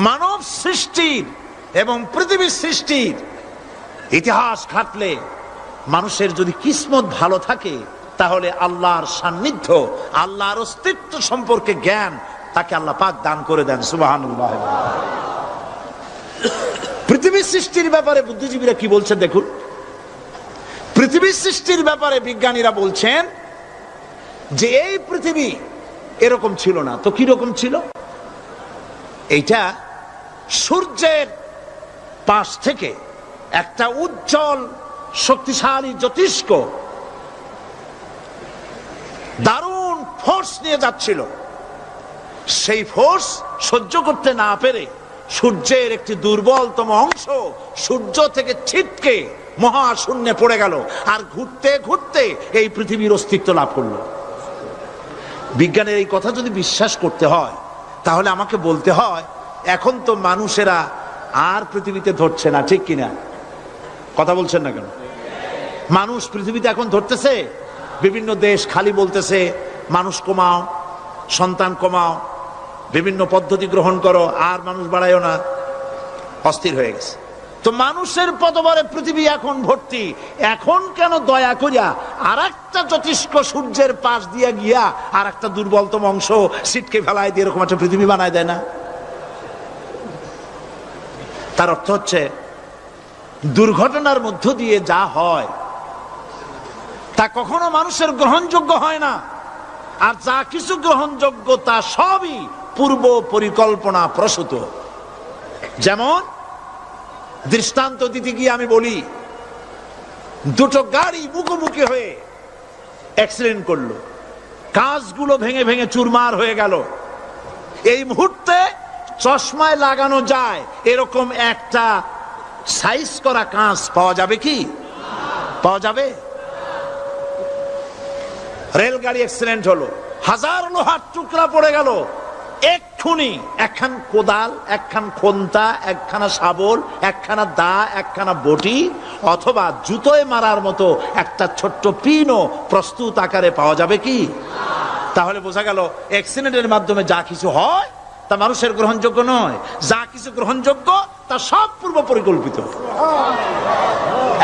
মানব সৃষ্টির এবং পৃথিবীর সৃষ্টির ইতিহাস ঘাটলে মানুষের যদি কিসমত ভালো থাকে, তাহলে আল্লাহর সান্নিধ্য, আল্লাহর অস্তিত্ব সম্পর্কে জ্ঞান তাকে আল্লাহ পাক দান করে দেন। সুবহানাল্লাহ। পৃথিবীর সৃষ্টির ব্যাপারে বুদ্ধিজীবীরা কি বলছেন দেখুন। পৃথিবীর সৃষ্টির ব্যাপারে বিজ্ঞানীরা বলছেন যে এই পৃথিবী এরকম ছিল না তো কি রকম ছিল। এইটা সূর্যের পাশ থেকে একটা উজ্জ্বল শক্তিশালী জ্যোতিষ্ক দারুণ ফোর্স নিয়ে যাচ্ছিল। সেই ফোর্স সহ্য করতে না পেরে সূর্যের একটি দুর্বলতম অংশ সূর্য থেকে ছিটকে মহাশূন্যে পড়ে গেল, আর ঘুরতে ঘুরতে এই পৃথিবীর অস্তিত্ব লাভ করলো। বিজ্ঞানের এই কথা যদি বিশ্বাস করতে হয়, তাহলে আমাকে বলতে হয় এখন তো মানুষেরা আর পৃথিবীতে ধরছে না, ঠিক কিনা? কথা বলছেন না কেন? মানুষ পৃথিবীতে এখন ধরতেছে। বিভিন্ন দেশ খালি বলতেছে মানুষ কমাও, সন্তান কমাও, বিভিন্ন পদ্ধতি গ্রহণ করো, আর মানুষ বাড়ায়ও না, অস্থির হয়ে গেছে। তো মানুষের পদবরে পৃথিবী এখন ভর্তি। এখন কেন দয়া করিয়া আর একটা জ্যোতিষ্ক সূর্যের পাশ দিয়ে গিয়া আর একটা দুর্বলতম অংশ সিটকে ফেলায় দিয়ে এরকম একটা পৃথিবী বানায় দেয় না? তার অর্থ হচ্ছে দুর্ঘটনার মধ্য দিয়ে যা হয় তা কখনো মানুষের গ্রহণযোগ্য হয় না, আর যা কিছু গ্রহণযোগ্য তা সবই পূর্ব পরিকল্পনা প্রসূত। যেমন দৃষ্টান্ত দিতে গিয়ে আমি বলি, দুটো গাড়ি মুখোমুখি হয়ে অ্যাক্সিডেন্ট করলো, কাঁচগুলো ভেঙে ভেঙে চুরমার হয়ে গেল। এই মুহূর্তে চশমায় লাগানো যায় এরকম একটা সাইজ করা কাঁচ পাওয়া যাবে কি? পাওয়া যাবে? রেলগাড়ি অ্যাক্সিডেন্ট হলো, হাজার লোহার টুকরা পড়ে গেল, এক্ষুনি একখান কোদাল, একখান খন্তা, একখানা শাবল, একখানা দা, একখানা বটি অথবা জুতোয় মারার মতো একটা ছোট্ট পিনও প্রস্তুত আকারে পাওয়া যাবে কি? তাহলে বোঝা গেল অ্যাক্সিডেন্টের মাধ্যমে যা কিছু হয় তা মানুষের গ্রহণযোগ্য নয়, যা কিছু গ্রহণযোগ্য তা সব পূর্ব পরিকল্পিত।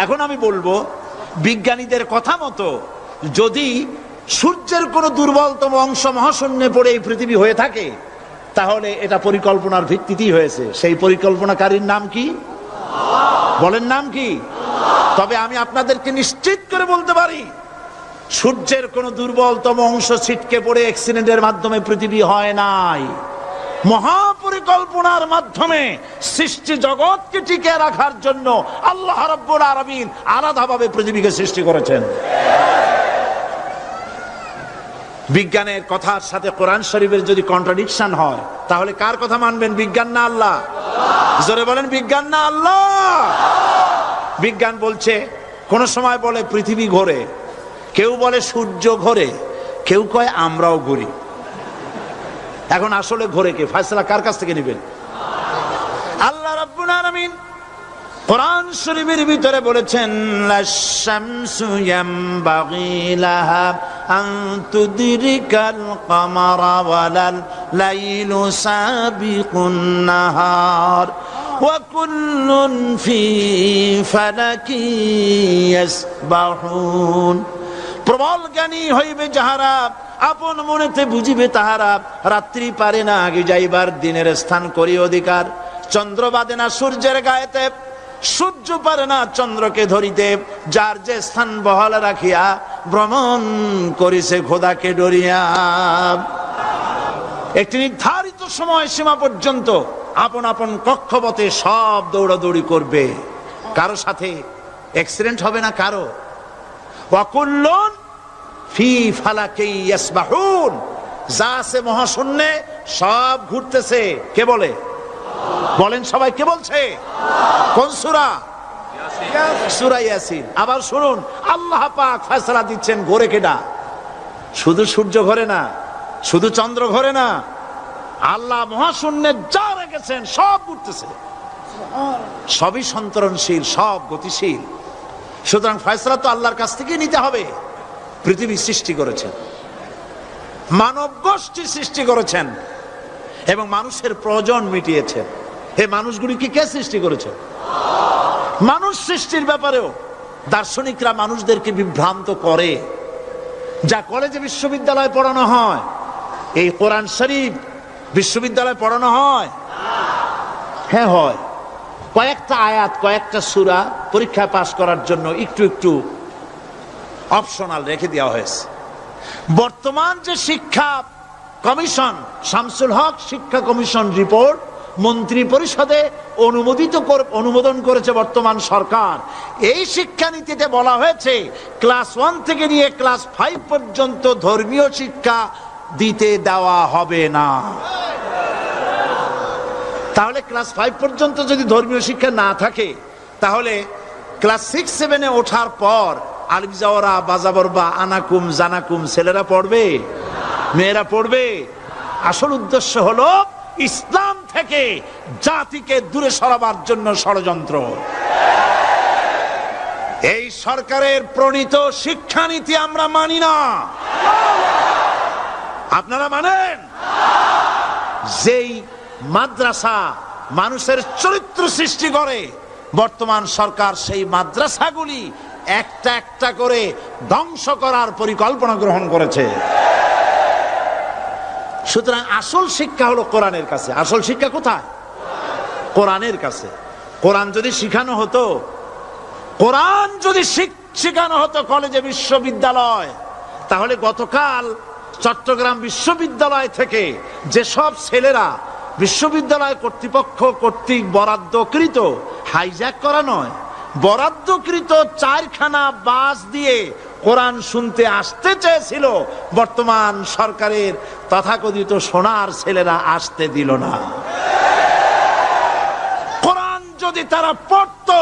এখন আমি বলবো, বিজ্ঞানীদের কথা মতো যদি সূর্যের কোন দুর্বলতম অংশ মহাশূন্যে পড়ে এই পৃথিবী হয়ে থাকে, তাহলে এটা পরিকল্পনার ভিত্তিতেই হয়েছে। সেই পরিকল্পনাকারীর নাম কি? বলেন, নাম কি? তবে আমি আপনাদেরকে নিশ্চিত করে বলতে পারি, সূর্যের কোন দুর্বলতম অংশ ছিটকে পড়ে অ্যাক্সিডেন্টের মাধ্যমে পৃথিবী হয় নাই। মহাপরিকল্পনার মাধ্যমে সৃষ্টি জগৎকে টিকে রাখার জন্য আল্লাহ রাব্বুল আলামিন আলাদাভাবে পৃথিবীকে সৃষ্টি করেছেন। বিজ্ঞানের কথার সাথে কোরআন শরীফের যদি কন্ট্রাডিকশন হয়, তাহলে কার কথা মানবেন? বিজ্ঞান না আল্লাহ? জোরে বলেন, বিজ্ঞান না আল্লাহ? বিজ্ঞান বলছে, কোন সময় বলে পৃথিবী ঘোরে, কেউ বলে সূর্য ঘোরে, কেউ কয় আমরাও ঘুরি। এখন আসলে ঘোরে কে? ফয়সালা কার কাছ থেকে নেবেন? আল্লাহ রাব্বুল আলামিন কোরআন শরীফের ভিতরে বলেছেন, লাশ-শামসু ইয়ামবাগি লাহা আন তুদরিকাল কামারা ওয়ালাল লাইলু সাবিকুন নাহার ওয়া কুল্লুন ফি ফালাকি ইয়াসবাহুন। প্রবল জ্ঞানী হইবে যাহারা, আপন মনেতে বুঝিবে তাহারা, রাত্রি পারে না আগে যাইবার, দিনের স্থান করি অধিকার। চন্দ্র বাদে না সূর্যের গায়েতে, সূর্য পারে না চন্দ্রকে ধরিতে, যার যে স্থান বহাল রাখিয়া ভ্রমণ করিছে খোদাকে ডরিয়া। একটি নির্ধারিত সময় সীমা পর্যন্ত আপন আপন কক্ষপথে সব দৌড়াদৌড়ি করবে, কারো সাথে অ্যাক্সিডেন্ট হবে না কারো। ওয়াকুল্লুন ফি ফালাকি ইয়াসবাহুন, যা আছে মহাশূন্যে সব ঘুরতেছে। কে বলে? বলেন সবাই, কে বলছে? কোন সূরা? সূরা ইয়াসিন। আবার শুনুন, আল্লাহ পাক ফয়সালা দিচ্ছেন, ঘোরে কেডা? শুধু সূর্য ঘোরে না, শুধু চন্দ্র ঘোরে না, আল্লাহ মহাশূন্যে যা রেখেছেন সব ঘুরতেছে, সবই সন্তরণশীল, সব গতিশীল। সুতরাং ফয়সালা তো আল্লাহর কাছ থেকে নিতে হবে। পৃথিবী সৃষ্টি করেছেন, মানব গোষ্ঠী সৃষ্টি করেছেন এবং মানুষের প্রয়োজন মিটিয়েছেন। এই মানুষগুলিকে কে সৃষ্টি করেছে? মানুষ সৃষ্টির ব্যাপারেও দার্শনিকরা মানুষদেরকে বিভ্রান্ত করে। যা কলেজে বিশ্ববিদ্যালয়ে পড়ানো হয়, এই কোরআন শরীফ বিশ্ববিদ্যালয়ে পড়ানো হয়? হ্যাঁ হয়। কয়েকটা আয়াত, কয়েকটা সূরা পরীক্ষায় পাশ করার জন্য একটু একটু অপশনাল রেখে দেওয়া হয়েছে। বর্তমান যে শিক্ষা কমিশন, শামসুল হক শিক্ষা কমিশন রিপোর্ট মন্ত্রী পরিষদে অনুমোদন করেছে বর্তমান সরকার। এই শিক্ষানীতিতে বলা হয়েছে ক্লাস 1 থেকে নিয়ে ক্লাস 5 পর্যন্ত ধর্মীয় শিক্ষা দিতে দেওয়া হবে না। তাহলে ক্লাস 5 পর্যন্ত যদি ধর্মীয় শিক্ষা না থাকে, তাহলে ক্লাস 6-7-এ ওঠার পর আলিফ জাওরা বাজাবর বা আনাকুম জানাকুম ছেলেরা পড়বে? মেয়েরা পড়বে? আসল উদ্দেশ্য হলো ইসলাম থেকে জাতিকে দূরে সরাবার জন্য ষড়যন্ত্র। এই সরকারের প্রণীত শিক্ষানীতি আমরা মানি না। আপনারা মানেন? যেই মাদ্রাসা মানুষের চরিত্র সৃষ্টি করে, বর্তমান সরকার সেই মাদ্রাসাগুলি একটা একটা করে ধ্বংস করার পরিকল্পনা গ্রহণ করেছে। সুতরাং আসল শিক্ষা হলো কোরআনের কাছে। আসল শিক্ষা কোথায়? কোরআনের কাছে। কোরআন যদি শিখানো হতো, কোরআন যদি শিখানো হতো কলেজে বিশ্ববিদ্যালয়, তাহলে গতকাল চট্টগ্রাম বিশ্ববিদ্যালয় থেকে যেসব ছেলেরা বিশ্ববিদ্যালয় কর্তৃপক্ষ কর্তৃক বরাদ্দকৃত, হাইজ্যাক করা নয়, বরাদ্দকৃত 4খানা বাস দিয়ে কোরআন শুনতে আসতে চেয়েছিল, বর্তমান সরকারের তথাকথিত সোনার ছেলেরা আসতে দিল না। কোরআন যদি তারা পড়তো,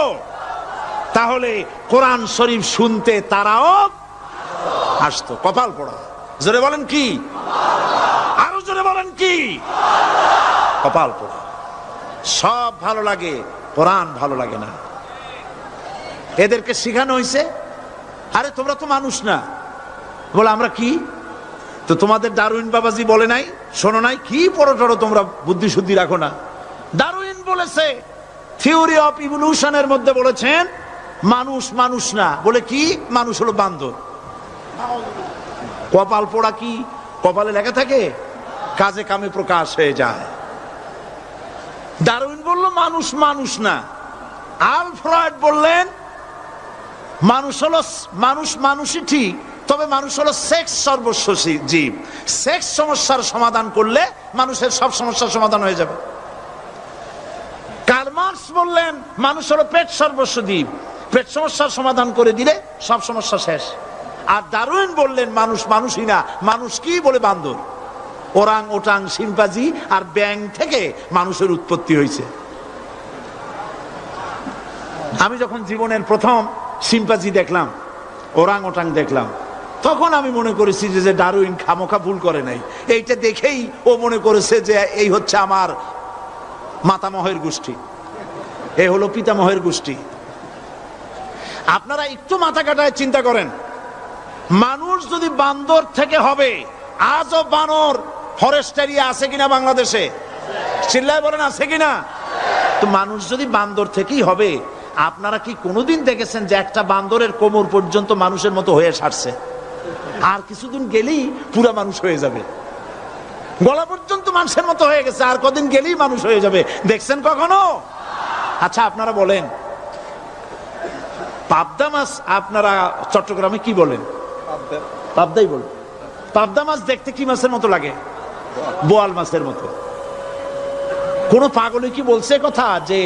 তাহলে কোরআন শরীফ শুনতে তারাও আসতো। কপাল পোড়া। জোরে বলেন কি? আরো জোরে বলেন কি? কপাল পোড়া। সব ভালো লাগে, কোরআন ভালো লাগে না। এদেরকে শিখানো হয়েছে, আরে তোমরা তো মানুষ না। বলে আমরা কি? তো তোমাদের ডারউইন বাবাজি বলে নাই, শোনো নাই? কি পড়ো টড়ো তোমরা, বুদ্ধি শুদ্ধি রাখো না। ডারউইন বলেছে, থিওরি অফ ইভলিউশনের মধ্যে বলেছেন মানুষ মানুষ না। বলে কি? মানুষ হলো বান্দর। কপাল পোড়া। কি কপালে লেখা থাকে? কাজে কামে প্রকাশ হয়ে যায়। ডারউইন বলল মানুষ মানুষ না। আল ফ্রয়েড বললেন মানুষ হলো মানুষ, মানুষই ঠিক, তবে মানুষ হলো সেক্স সর্বস্ব জীব। সেক্স সমস্যার সমাধান করলে মানুষের সব সমস্যার সমাধান হয়ে যাবে। কার্ল মার্কস বললেন মানুষ হলো পেট সর্বস্ব জীব, পেট সমস্যার সমাধান করে দিলে সব সমস্যা শেষ। আর ডারউইন বললেন মানুষ মানুষই না, মানুষ কি? বলে বান্দর। ওরাং ওটাং শিম্পাজি আর ব্যাং থেকে মানুষের উৎপত্তি হয়েছে। আমি যখন জীবনের প্রথম শিম্পাজি দেখলাম, ওরাং ওটাং দেখলাম, তখন আমি মনে করেছি যে ডারউইন খামোখা ভুল করে নাই। এইটা দেখেই ও মনে করেছে যে এই হচ্ছে আমার মাতামহের গোষ্ঠী, এই হলো পিতামহের গোষ্ঠী। আপনারা একটু মাথা কাটায় চিন্তা করেন, মানুষ যদি বান্দর থেকে হবে, আজও বানর ফরেস্ট এরিয়া আছে কিনা বাংলাদেশে? চিল্লায় বলেন আছে কিনা? তো মানুষ যদি বান্দর থেকেই হবে, আপনারা কি কোনোদিন দেখেছেন যে একটা বান্দরের কোমর পর্যন্ত মানুষের মতো হয়ে সারছে? আর কিছুদিন গেলেই পুরা মানুষ হয়ে যাবে। গলা পর্যন্ত মানুষের মতো হয়ে গেছে, আর কদিন গেলেই মানুষ হয়ে যাবে। দেখছেন কখনো? আচ্ছা আপনারা বলেন, পাবদা মাছ আপনারা চট্টগ্রামে কি বলেন? পাবদাই বলেন। পাবদা মাছ দেখতে কি মাছের মতো লাগে? বোয়াল মাছের মতো। কোন পাগলে কি বলছে কথা যে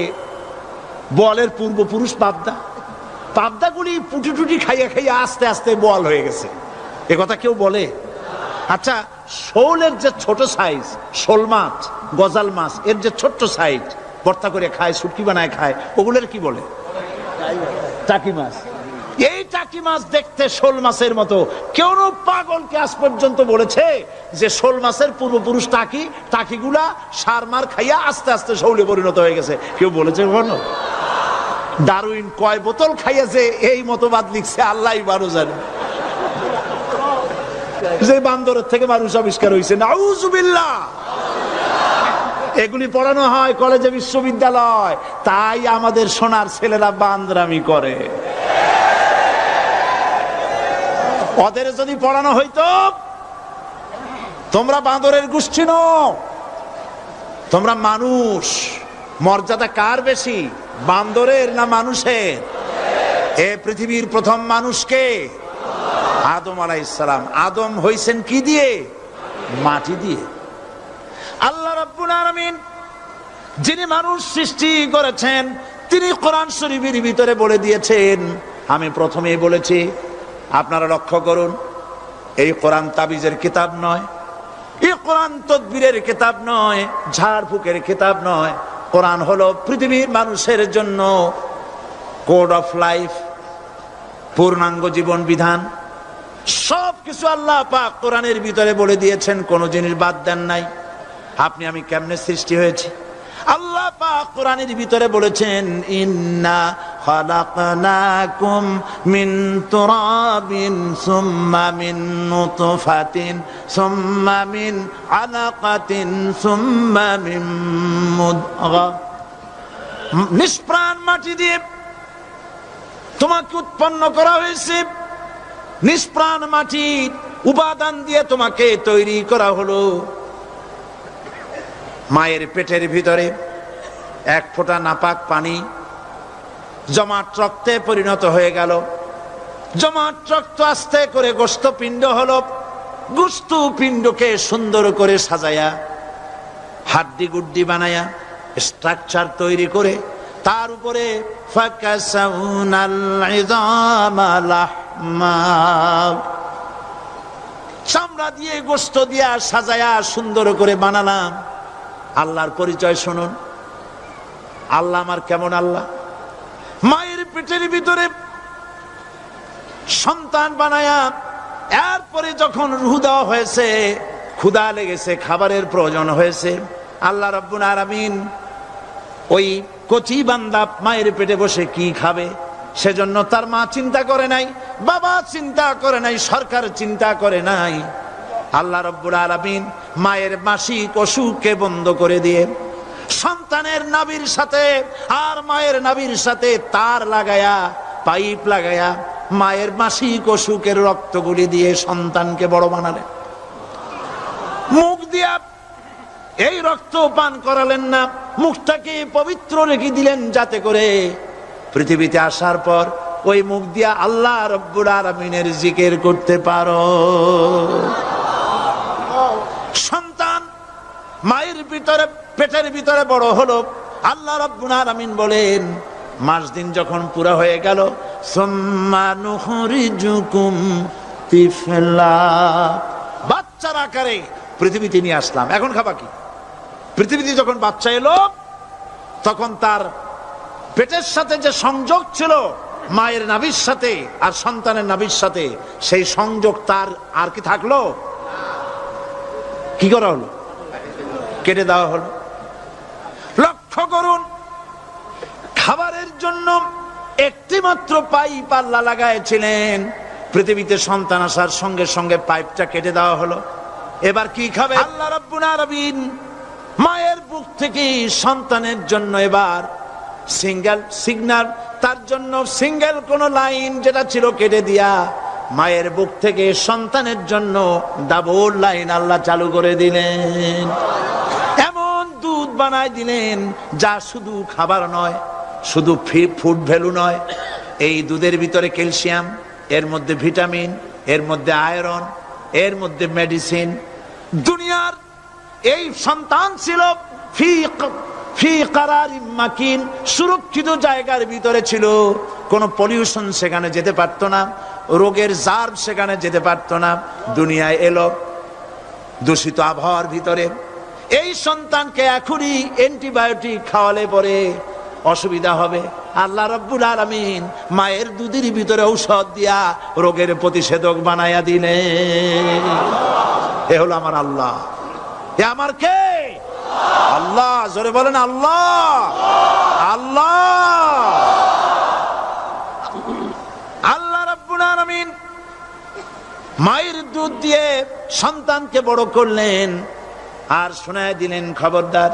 বোয়ালের পূর্বপুরুষ পাবদা? পাবদাগুলি পুটি টুটি খাইয়া খাইয়া আস্তে আস্তে বোয়াল হয়ে গেছে, এ কথা কেউ বলে? আচ্ছা, শোলের যে ছোট সাইজ, শোল মাছ, গজাল মাছ, এর যে ছোট্ট সাইজ ভর্তা করে খায়, শুটকি বানায় খায়, ওগুলোর কি বলে? টাকি মাছ। এই টাকি মাছ দেখতে শোল মাছের মতো। কেউ পাগলকে আজ পর্যন্ত বলেছে যে শোল মাছের পূর্বপুরুষ টাকি, টাকিগুলা সার মার খাইয়া আস্তে আস্তে শৌলে পরিণত হয়ে গেছে? কেউ বলেছে কখনো? ডারউইন কয় বোতল খাইয়া যে এই মতবাদ লিখছে আল্লাহই ভালো জানে। যে বান্দরের থেকে মানুষ আবিষ্কার হয়েছে, নাউজুবিল্লাহ। এগুলি পড়ানো হয় কলেজে, বিশ্ববিদ্যালয়, তাই আমাদের সোনার ছেলেরা বান্দরামি করে। ওদের যদি পড়ানো হইতো তোমরা বাঁদরের গোষ্ঠী নও, তোমরা মানুষ। মর্যাদা কার বেশি, বান্দরের না মানুষের? এ পৃথিবীর প্রথম মানুষকে আদম আলাইহিস সালাম। আদম হইছেন কি দিয়ে? মাটি দিয়ে। আল্লাহ রাব্বুল আলামিন যিনি মানুষ সৃষ্টি করেছেন, তিনি কোরআন শরীফের ভিতরে বলে দিয়েছেন, আমি প্রথমেই বলেছি, আপনারা লক্ষ্য করুন, এই কোরআন তাবিজের কিতাব নয়, এই কোরআন তদবিরের কিতাব নয়, ঝাড়ফুঁকের কিতাব নয়। কোরআন হলো পৃথিবীর মানুষের জন্য কোড অফ লাইফ, পূর্ণাঙ্গ জীবন বিধান। সবকিছু আল্লাহ পাক কোরআনের ভিতরে বলে দিয়েছেন, কোন জিনিস বাদ দেন নাই। আপনি আমি কেমনে সৃষ্টি হয়েছি আল্লাহ পাক কোরআনের ভিতরে বলেছেন, ইন্না খালাকনাকুম মিন তুরাবিন সুম্মা মিন নুতফাতিন সুম্মা মিন আলাকাতিন সুম্মা মিন মুদগা। নিষ্প্রাণ মাটি দিয়ে তোমাকে উৎপন্ন করা হয়েছে, নিষ্প্রাণ মাটির উপাদান দিয়ে তোমাকে তৈরি করা হলো। মায়ের পেটের ভিতরে এক ফোঁটা নাপাক পানি জমাট রক্তে পরিণত হয়ে গেল, জমাট রক্ত আস্তে করে গোস্ত পিণ্ড হলো, গোস্ত পিণ্ডকে সুন্দর করে সাজায়া হাড্ডি গুড্ডি বানায়া স্ট্রাকচার তৈরি করে তার উপরে চামড়া দিয়ে গোস্ত দিয়া সাজায়া সুন্দর করে বানালাম। আল্লাহর পরিচয় শুনুন, আল্লাহ আমার কেমন আল্লাহ। মায়ের পেটের ভিতরে সন্তান বানায়া এরপরে যখন রূহ দেওয়া হয়েছে, ক্ষুধা লেগেছে, খাবারের প্রয়োজন হয়েছে, আল্লাহ রাব্বুল আলামিন ওই কচি বান্দা মায়ের পেটে বসে কি খাবে সেজন্য তার মা চিন্তা করে নাই, বাবা চিন্তা করে নাই, সরকার চিন্তা করে নাই। আল্লাহ রাব্বুল আলামিন মায়ের মাসিক অসুখকে বন্ধ করে দিয়ে সন্তানের নাভির সাথে আর মায়ের নাভির সাথে তার লাগায়া, পাইপ লাগায়া মায়ের মাসিক অসুখের রক্তগুলি দিয়ে সন্তানকে বড় বানালেন। মুখ দিয়া এই রক্ত পান করালেন না, মুখটাকে পবিত্র রেখে দিলেন যাতে করে পৃথিবীতে আসার পর ওই মুখ দিয়া আল্লাহ রাব্বুল আলামিনের জিকির করতে পারো। সন্তান মায়ের ভিতরে পেটের ভিতরে বড় হলো, আল্লাহ রাব্বুল আলামিন বলেন মাস দিন যখন পুরা হয়ে গেল, সুম্মা নুখরিজুকুম তিফলা, বাচ্চার আকারে পৃথিবীতে নিয়ে আসলাম। এখন খাবা কি? পৃথিবীতে যখন বাচ্চা এলো তখন তার পেটের সাথে যে সংযোগ ছিল মায়ের নাভির সাথে আর সন্তানের নাভির সাথে, সেই সংযোগ তার আর কি থাকলো? কি করা হলো? কেটে দেওয়া হলো। লক্ষ্য করুন, খাবারের জন্য একটি মাত্র পাইপ আল্লাহ লাগাইছিলেন, পৃথিবীতে সন্তান আসার সঙ্গে সঙ্গে পাইপটা কেটে দেওয়া হলো। এবার কি খাবে? আল্লাহ রাব্বুল আলামিন মায়ের বুক থেকে সন্তানের জন্য এবার সিঙ্গেল সিগন্যাল, তার জন্য সিঙ্গেল কোন লাইন যেটা ছিল কেটে দিয়া মায়ের বুক থেকে সন্তানের জন্য ডাবল লাইন আল্লাহ চালু করে দিলেন। এমন দুধ বানায় দিলেন যা শুধু খাবার নয়, শুধু ফুড ভ্যালু নয়, এই দুধের ভিতরে ক্যালসিয়াম, এর মধ্যে ভিটামিন, এর মধ্যে আয়রন, এর মধ্যে মেডিসিন। দুনিয়ার এই সন্তান ছিল ফি কারারিম মাকিন, সুরক্ষিত জায়গার ভিতরে ছিল, কোন পলিউশন সেখানে যেতে পারতো না, রোগের জার্ম সেখানে যেতে পারতো না। দুনিয়ায় এলো দূষিত আবহাওয়ার ভিতরে, এই সন্তানকে এখনই অ্যান্টিবায়োটিক খাওয়ালে পরে অসুবিধা হবে। আল্লাহ রাব্বুল আলামিন মায়ের দুধের ভিতরে ঔষধ দিয়া রোগের প্রতিষেধক বানায়া দিলেন। এ হলো আমার আল্লাহ। এ আমার কে? আল্লাহ। জোরে বলেন আল্লাহ। আল্লাহ আল্লাহ রাব্বুল আলামিন মায়ের দুধ দিয়ে সন্তানকে বড় করলেন আর শোনায় দিলেন, খবরদার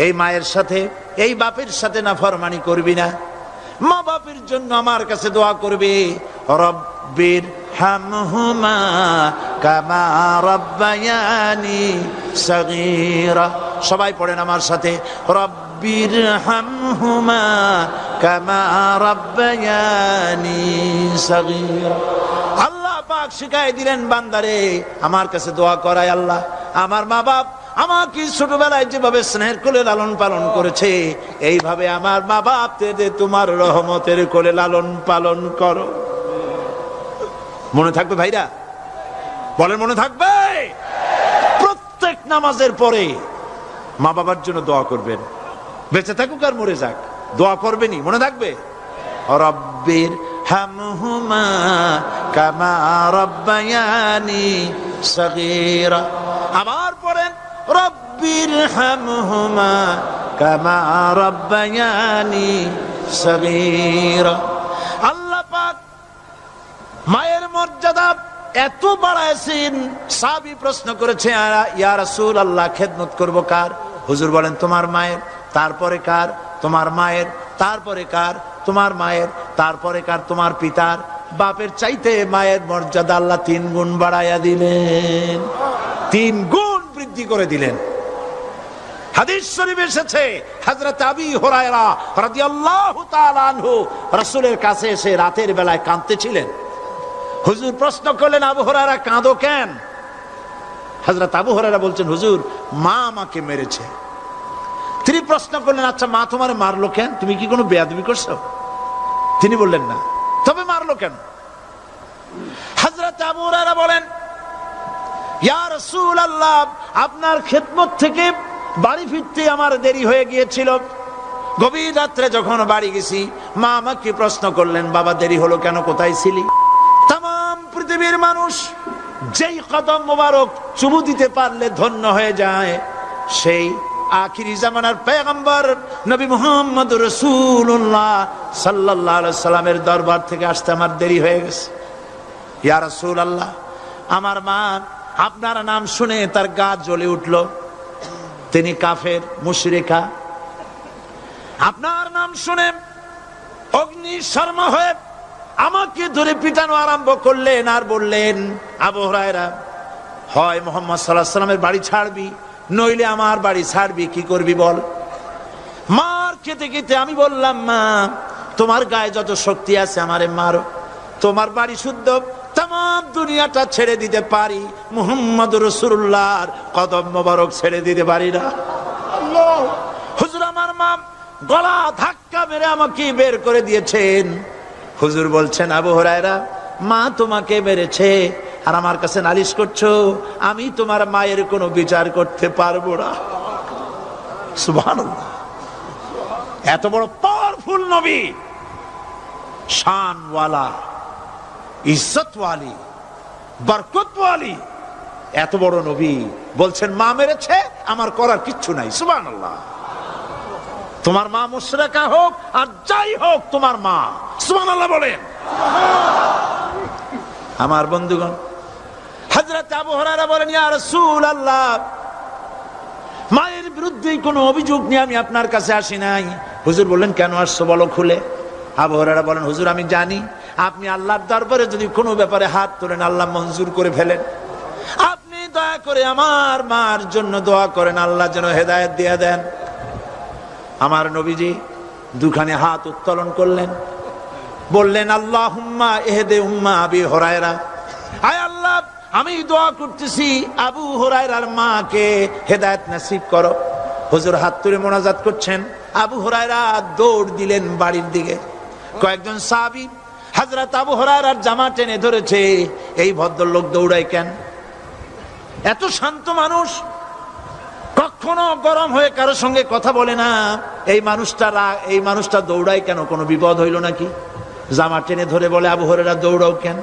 এই মায়ের সাথে, এই বাপের সাথে নাফরমানি করবি না। মা বাপের জন্য আমার কাছে দোয়া করবে, রব্বির হামহুমা কামা রাব্বায়ানি সগীরা। সবাই পড়েন আমার সাথে, রব্বির হামহুমা কামা রাব্বায়ানি সগীরা। আল্লাহ পাক শিখাই দিলেন বান্দারে, আমার কাছে দোয়া করায় আল্লাহ, আমার মা বাপ আমাকে ছোটবেলায় যেভাবে স্নেহের কোলে লালন পালন করেছে, এইভাবে আমার মা বাপ তোমার রহমতের কোলে লালন পালন করো। মনে থাকবে ভাইরা? বলেন মনে থাকবে? প্রত্যেক নামাজের পরে মা বাবার জন্য দোয়া করবেন, বেঁচে থাকুক আর মরে যাক, দোয়া করবেনই। মনে থাকবে? রব্বির হামহুমা কামা রাব্বায়ানি সগীরা। আবার পড়েন, রব্বির হামহুমা কামা রাব্বায়ানি সগীরা। আল্লাহ পাক মায়ের মর্যাদা এত বাড়াইছেন, সাহাবী প্রশ্ন করেছে, ইয়া রাসূলুল্লাহ খেদমত করব কার? হুজুর বলেন তোমার মায়ের, তারপরে কার? তোমার মায়ের, তারপরে কার? তোমার মায়ের, তারপরে কার? তোমার পিতার। বাপের চাইতে মায়ের মর্যাদা আল্লাহ 3 গুণ বাড়াইয়া দিলেন, 3 গুণ বৃদ্ধি করে দিলেন। হাদিস শরীফে এসেছে, হযরত আবী হুরায়রা রাদিয়াল্লাহু তাআলা আনহু রাসূলের কাছে এসে রাতের বেলায় কাঁদতেছিলেন। হুজুর প্রশ্ন করলেন, আবু হুরায়রা কাঁদো কেন? হযরত আবু হুরায়রা বলছেন, হুজুর মা আমাকে মেরেছে। তিনি প্রশ্ন করলেন, আচ্ছা মা তোমার মারলো কেন? তুমি কি কোনো বেয়াদবি করছো? তিনি বললেন না। তবে মারলো কেন? হযরত আবু হুরায়রা বলেন, ইয়া রাসূলুল্লাহ, আপনার খেদমত থেকে বাড়ি ফিরতে আমার দেরি হয়ে গিয়েছিল। গভীর রাত্রে যখন বাড়ি গেছি, মা আমাকে প্রশ্ন করলেন, বাবা দেরি হলো কেন, কোথায় ছিলি? তাম পৃথিবীর মানুষ যেই কদম মোবারক চুমু দিতে পারলে ধন্য হয়ে যায়, সেই আখিরি জামানার পয়গম্বর নবী মুহাম্মদ রাসূলুল্লাহ সাল্লাল্লাহু আলাইহি সাল্লামের দরবার থেকে আসতে আমার দেরি হয়ে গেছে। ইয়া রাসূলুল্লাহ, আমার মা আপনার নাম শুনে তার গা জ্বলে উঠল। তিনি কাফের, মুশরিকা। আপনার নাম শুনে অগ্নি শর্মা হয়ে আমাকে ধরে পিটানো আরম্ভ করলেন আর বললেন, আবু হুরায়রা, হয় মুহাম্মদ সাল্লাল্লাহু আলাইহি সাল্লামের বাড়ি ছাড়বি, নইলে আমার বাড়ি ছাড়বি, কি করবি বল? মার খেতে খেতে আমি বললাম, মা তোমার গায়ে যত শক্তি আছে আমারে মারো, তোমার বাড়ি শুদ্ধ, তাম দুনিয়াটা ছেড়ে দিতে পারি, মুহাম্মদ রাসূলুল্লাহর কদম মোবারক ছেড়ে দিতে পারি না। হুজুর আমার মা গলা ধাক্কা মেরে আমাকে বের করে দিয়েছেন। হুজুর বলছেন, আবু হুরায়রা, মা তোমাকে মেরেছে আর আমার কাছে নালিশ করছো, আমি তোমার মায়ের কোনো বিচার করতে পারবো না। সুবহানাল্লাহ। এত বড় পাওয়ারফুল নবী, শানওয়ালা, ইজ্জতওয়ালি, বরকতওয়ালি, এত বড় নবী বলছেন মা মেরেছে, আমার করার কিচ্ছু নাই। সুবহানাল্লাহ। তোমার মা মুশরিকা হোক আর যাই হোক, তোমার মা। সুবহানাল্লাহ বলেন। আমার বন্ধুগণ, হযরত আবু হুরায়রা বলেন, ইয়া রাসূলুল্লাহ, মায়ের বিরুদ্ধে কোনো অভিযোগ নিয়ে আমি আপনার কাছে আসি নাই। হুজুর বললেন, কেন আসছো বলো খুলে। আবু হুরায়রা বলেন, হুজুর আমি জানি আপনি আল্লাহর দরবারে যদি কোনো ব্যাপারে হাত তোলেন আল্লাহ মঞ্জুর করে ফেলেন। আপনি দয়া করে আমার মার জন্য দোয়া করেন, আল্লাহ যেন হেদায়েত দিয়ে দেন। আমার নবীজি দুখানে হাত উত্তোলন করলেন, বললেন, আল্লাহুম্মা ইহদি উম্মা আবি হুরায়রা, আয় আল্লাহ আমি দোয়া করতেছি আবু হুরায়রার মাকে হেদায়েত নসিব করো। হুজুর হাত তুলে মোনাজাত করছেন, আবু হুরায়রা দৌড় দিলেন বাড়ির দিকে। কয়েকজন সাহাবী হযরত আবু হুরায়রার জামা টেনে ধরেছে, এই ভদ্রলোক দৌড়ায় কেন? এত শান্ত মানুষ, কখনো গরম হয়ে কারো সঙ্গে কথা বলে না, এই মানুষটা দৌড়ায় কেন? কোনো বিপদ হইল নাকি? জামা টেনে ধরে বলে, আবু হুরায়রা দৌড়াও কেন?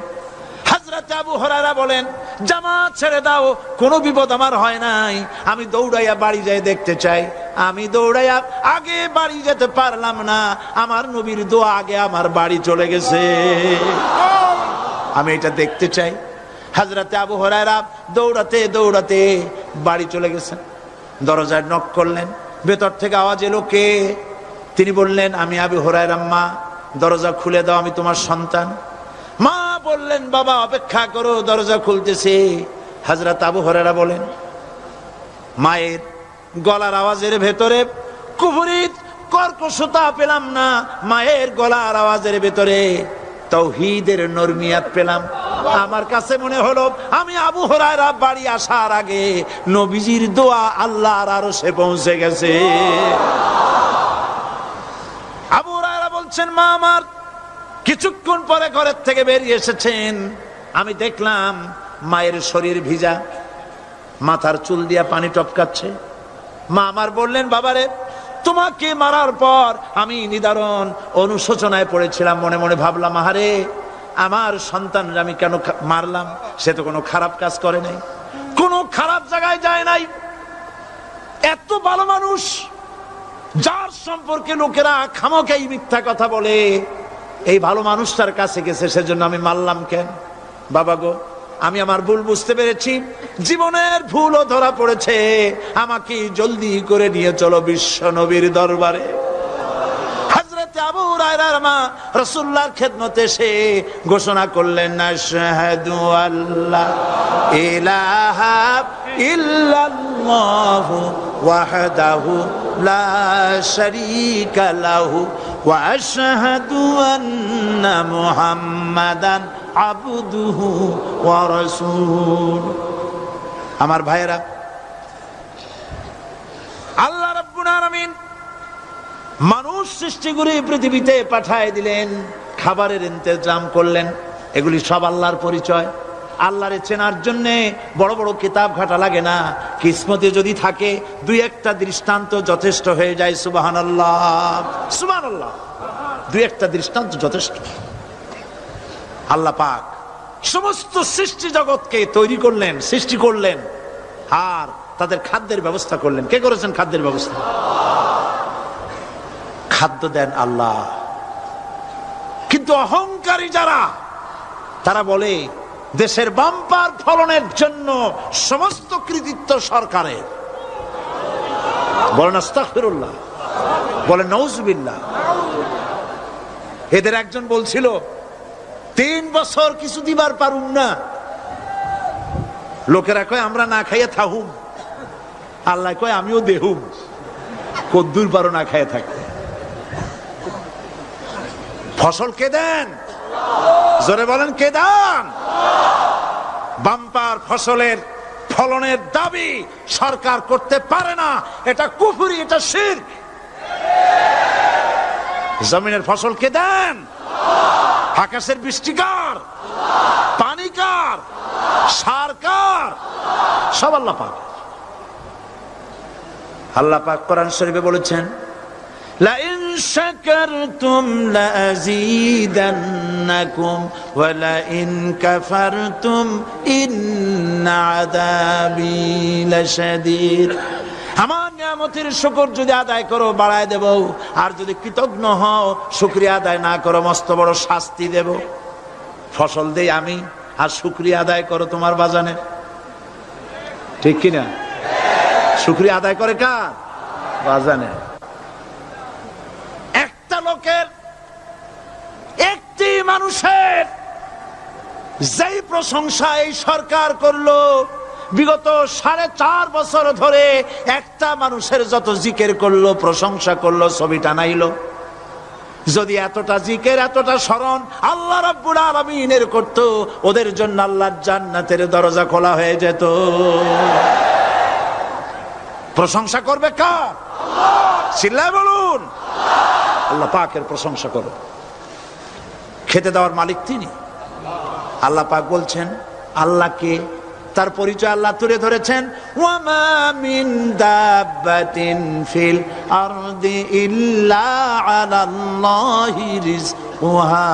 হযরত আবু হুরায়রা বলেন, জামা ছেড়ে দাও, কোনো বিপদ আমার হয় নাই, আমি দৌড়াইয়া বাড়ি যাই দেখতে চাই। আমি দৌড়াইয়া আগে বাড়ি যেতে পারলাম না, আমার নবীর দোয়া আগে আমার বাড়ি চলে গেছে, আমি এটা দেখতে চাই। হযরত আবু হুরায়রা দৌড়াতে দৌড়াতে বাড়ি চলে গেছেন। দরজায় নক করলেন, ভেতর থেকে আওয়াজ এলো, কে? তিনি বললেন, আমি আবু হুরায়রা। মা, দরজা খুলে দাও, আমি তোমার সন্তান। মা বললেন, বাবা অপেক্ষা করো, দরজা খুলতেছে। হযরত আবু হুরায়রা বলেন, মায়ের গলার আওয়াজের ভেতরে কুফরি কর্কশতা পেলাম না, মায়ের গলার আওয়াজের ভেতরে তাওহীদের নরমিয়াত পেলাম। আমার কাছে মনে হলো আমি আবু হুরায়রা বাড়ি আসার আগে নবীজির দোয়া আল্লাহর আরশে পৌঁছে গেছে। আবু হুরায়রা বলছেন, মা আমার কিছুক্ষণ পরে ঘরের থেকে বেরিয়ে এসেছেন। আমি দেখলাম মায়ের শরীর ভিজা, মাথার চুল দিয়া পানি টপকাচ্ছে। মা আমার বললেন, বাবারে, তোমাকে মারার পর আমি নিদারুণ অনুশোচনায় পড়েছিলাম। মনে মনে ভাবলাম, আহারে, আমার সন্তান আমি কেন মারলাম? সে তো কোনো খারাপ কাজ করে নাই, কোনো খারাপ জায়গায় যায় নাই। এত ভালো মানুষ, যার সম্পর্কে লোকেরা খামোখাই মিথ্যা কথা বলে, এই ভালো মানুষটার কাছে গেছে, সেজন্য আমি মারলাম কেন? বাবা গো, আমি আমার ভুল বুঝতে পেরেছি, জীবনের ভুলও ধরা পড়েছে, আমাকে জলদি করে নিয়ে চলো বিশ্ব নবীর দরবারে। হযরত আবু হুরায়রার মা রাসূলুল্লাহর খেদমতে এসে ঘোষণা করলেন, আশহাদু আল্লা ইলাহা ইল্লাল্লাহু ওয়াহদাহু লা শারীকা লাহু ওয়া আশহাদু আন্না মুহাম্মাদান আবদুহু ওয়া রাসূলুহু। আমার ভাইয়েরা, আল্লাহ রাব্বুল আলামিন মানুষ সৃষ্টি করে পৃথিবীতে পাঠায় দিলেন, খাবারের ইন্তজাম করলেন। এগুলি সব আল্লাহর পরিচয়। আল্লাহরে চেনার জন্য বড় বড় কিতাব ঘাটা লাগে না, কিসমতে যদি থাকে দুই একটা দৃষ্টান্ত যথেষ্ট হয়ে যায়। সুবহানাল্লাহ, সুবহানাল্লাহ, দুই একটা দৃষ্টান্ত যথেষ্ট। আল্লাহ পাক সমস্ত সৃষ্টি জগৎকে তৈরি করলেন, সৃষ্টি করলেন, আর তাদের খাদ্যের ব্যবস্থা করলেন। কে করেছেন খাদ্যের ব্যবস্থা? খাদ্য দেন আল্লাহ। কিন্তু অহংকারী যারা, তারা বলে দেশের বাম্পার ফলনের জন্য সমস্ত কৃতিত্ব সরকারের। বলেন আস্তাগফিরুল্লাহ, বলেন নাউজুবিল্লাহ। এদের একজন বলছিল, 3 বছর কিছু দিবার পারুম না। লোকেরা কয় আমরা না খাইয়ে থাহুম, আল্লাহ কয় আমিও দেহুম। কদ্দুর পারো না খাইয়ে থাকতে? ফসল কে দেন? জোরে বলেন, কে দেন? বাম্পার ফসলের ফলনের দাবি সরকার করতে পারে না, এটা কুফরি, এটা শিরক। জমিনের ফসল কে দেন? আকাশের বৃষ্টি কার? পানি কার? সার কার? সব আল্লাহ পাক। আল্লাহ পাক কোরআন শরীফে বলেছেন, লা ইন শাকারতুম লা আযীদান্নাকুম ওয়া লা ইন কাফারতুম ইন্না আযাবি লাশাদীদ। আমার নিয়ামতের শুকর যদি আদায় করো বাড়ায় দেব, আর যদি কৃতজ্ঞ হও, শুকরিয়া আদায় না করো, মস্ত বড় শাস্তি দেব। ফসল দেই আমি, আর শুকরিয়া আদায় করো তোমার বাজানে। ঠিক কিনা? শুকরিয়া আদায় করে কার? বাজানে। একটা লোকের, একটি মানুষের যেই প্রশংসা এই সরকার করলো, বিগত 4.5 বছর ধরে একটা মানুষের যত জিকির করলো, প্রশংসা করলো, ছবি টানাইলো, যদি এতটা জিকির, এতটা স্মরণ আল্লাহ রাব্বুল আলামিনের করত, ওদের জন্য আল্লাহর জান্নাতের দরজা খোলা হয়ে যেত। প্রশংসা করবে কার? চিল্লায় বলুন, আল্লাহ পাকের প্রশংসা করো। খেতে দেওয়ার মালিক তিনি। আল্লাহ পাক বলছেন, আল্লাহকে, তার পরিচয় আল্লাহ তুলে ধরেছেন, ওয়ামা মিন দাব্বাতিন ফিল আরদি ইল্লা আলাল্লাহি রিজকুহা।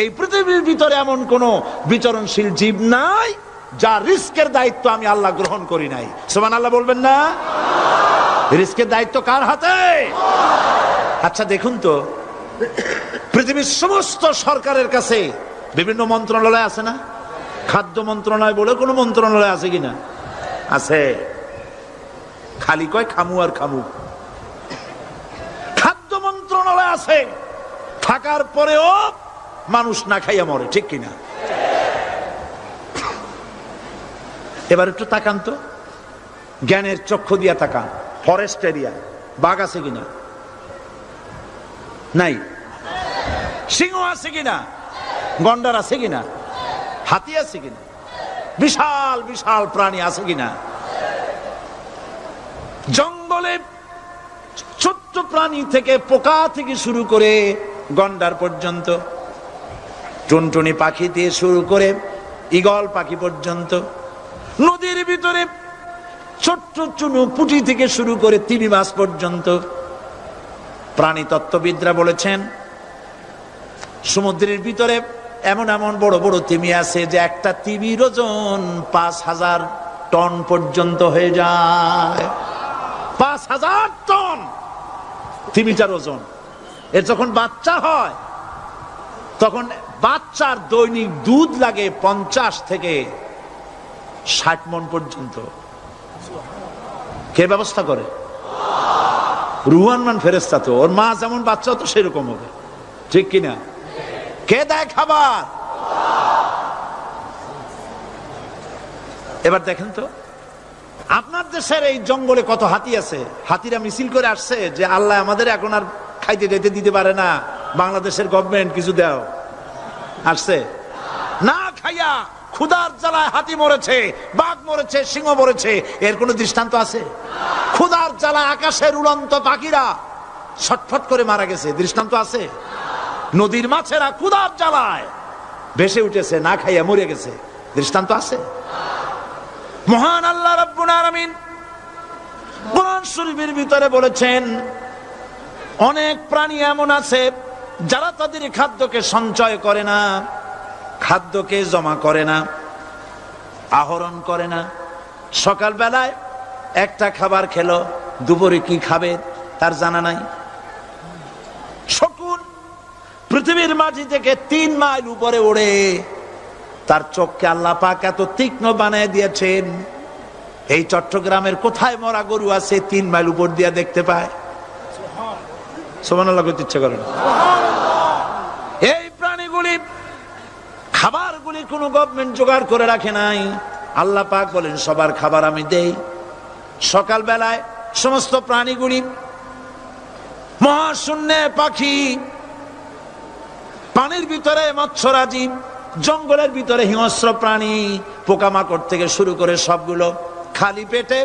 এই পৃথিবীর ভিতরে এমন কোন বিচরণশীল জীব নাই যার রিস্কের দায়িত্ব আমি আল্লাহ গ্রহণ করি নাই। সুবহানাল্লাহ বলবেন না? রিস্কের দায়িত্ব কার হাতে? আচ্ছা দেখুন তো, পৃথিবীর সমস্ত সরকারের কাছে বিভিন্ন মন্ত্রণালয় আছে না? খাদ্য মন্ত্রণালয় বলে কোন মন্ত্রণালয় আছে কিনা? আছে। খালি কয় খামু আর খামু। খাদ্য মন্ত্রণালয় আছে, থাকার পরেও মানুষ না খাইয়া মরে, ঠিক কিনা? এবার একটু তাকান তো, জ্ঞানের চক্ষু দিয়া তাকান। ফরেস্ট এরিয়া, বাঘ আছে কিনা? নাই। সিংহ আছে কিনা? গন্ডার আছে কিনা? হাতি আছে কিনা? বিশাল বিশাল প্রাণী আছে কিনা? জঙ্গলে ছোট্ট প্রাণী থেকে, পোকা থেকে শুরু করে গন্ডার পর্যন্ত, টুনটুনি পাখি দিয়ে শুরু করে ঈগল পাখি পর্যন্ত, নদীর ভিতরে ছোট্ট চুনু পুঁটি থেকে শুরু করে তিমি মাছ পর্যন্ত। প্রাণী তত্ত্ববিদরা বলেছেন সমুদ্রের ভিতরে এমন এমন বড় বড় তিমি আছে যে একটা তিমির ওজন 5000 টন পর্যন্ত হয়ে যায়। 5000 টন তিমিটার ওজন। এর যখন বাচ্চা হয় তখন বাচ্চার দৈনিক দুধ লাগে 50 থেকে 60 মণ পর্যন্ত। কে ব্যবস্থা করে? রুহান মান ফেরেশতা। তো ওর মা যেমন বাচ্চা তো সেরকম হবে, ঠিক কিনা? কে দেয় খাবার? এবার দেখেন তো আপনার দেশের এই জঙ্গলে কত হাতি আছে। হাতিরা মিছিল করে আসছে যে আল্লাহ আমাদের এখন আর খাইতে যেতে দিতে পারে না, বাংলাদেশের গভর্নমেন্ট কিছু দাও। আসছে না, খাইয়া ক্ষুধার জ্বালায় হাতি মরেছে, বাঘ মরেছে, সিংহ মরেছে। এর কোন দৃষ্টান্ত আছে? ক্ষুধার জ্বালায় আকাশের উড়ন্ত পাখিরা ছটফট করে মারা গেছে, দৃষ্টান্ত আছে? নদীর মাছেরা ক্ষুধার জ্বালায় ভেসে উঠেছে, না খাইয়া মরে গেছে, দৃষ্টান্ত আছে? মহান আল্লাহ রাব্বুল আলামিন কোরআন শরীফের ভিতরে বলেছেন অনেক প্রাণী এমন আছে যারা তাদের খাদ্যকে সঞ্চয় করে না, খাদ্যকে জমা করে না, আহরণ করে না। সকাল বেলায় একটা খাবার খেলো, দুপুরে কি খাবে তার জানা নাই। শকুন পৃথিবীর মাটি থেকে 3 মাইল উপরে ওড়ে, তার চোখকে আল্লাহ পাক এত তীক্ষ্ণ বানিয়ে দিয়েছেন, এই চট্টগ্রামের কোথায় মরা গরু আছে 3 মাইল উপর দিয়া দেখতে পায়? সুবহানাল্লাহ করতে ইচ্ছা করে না। এই প্রাণীগুলি খাবারগুলি কোনো গভর্নমেন্ট জোগাড় করে রাখে নাই। আল্লাহ পাক বলেন সবার খাবার আমি দেই। সকাল বেলায় সমস্ত প্রাণীগুলি, মহাশূন্যে পাখি, পানির ভিতরে মৎস্যরাজি, জঙ্গলের ভিতরে হিংস্র প্রাণী, পোকামাকড় থেকে শুরু করে সবগুলো খালি পেটে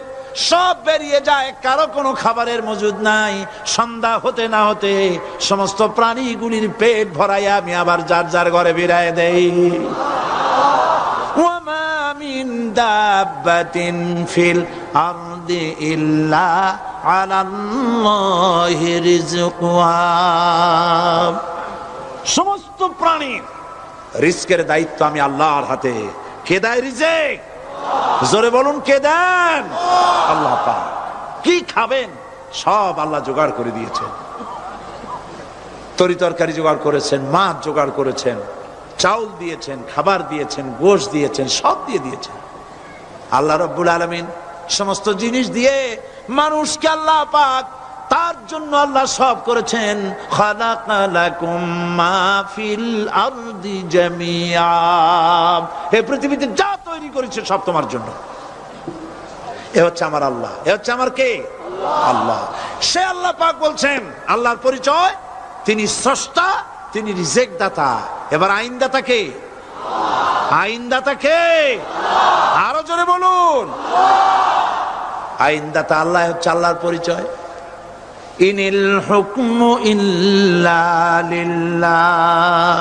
সব বেরিয়ে যায়, কারো কোনো খাবারের মজুদ নাই। সন্ধ্যা হতে না হতে সমস্ত প্রাণীগুলির পেট ভরাইয়া আমি আবার যার যার ঘরে বিরায় দেই। ওয়ামা মিন দাব্বাতিন ফিল আরদি ইল্লা আলাল্লাহি রিজকুহা। সমস্ত প্রাণীর রিজকের দায়িত্ব আমি আল্লাহর হাতে। কে দেয় রিজক? জোরে বলুন, কে দেন? আল্লাহ পাক। কি খাবেন সব আল্লাহ জোগাড় করে দিয়েছেন। তরি তরকারি জোগাড় করেছেন, মাছ জোগাড় করেছেন, চাউল দিয়েছেন, খাবার দিয়েছেন, গোশত দিয়েছেন, সব দিয়ে দিয়েছেন। আল্লাহ রাব্বুল আলামিন সমস্ত জিনিস দিয়ে মানুষকে আল্লাহ পাক তার জন্য আল্লাহ সব করেছেন। খালাকা লাকুম মা ফিল আরদি জামিআ। এই পৃথিবীতে যা তৈরি করেছে সব তোমার জন্য। এ হচ্ছে আমার আল্লাহ, এ হচ্ছে আমার কে? আল্লাহ। সে আল্লাহ পাক বলছেন, আল্লাহর পরিচয় তিনি স্রষ্টা, তিনি রিজেক দাতা। এবার আইনদাতা কে? আইনদাতা কে? আরো জোরে বলুন। আইনদাতা আল্লাহ হচ্ছে আল্লাহর পরিচয়। ইনিল হুকমু ইল্লা লিল্লাহ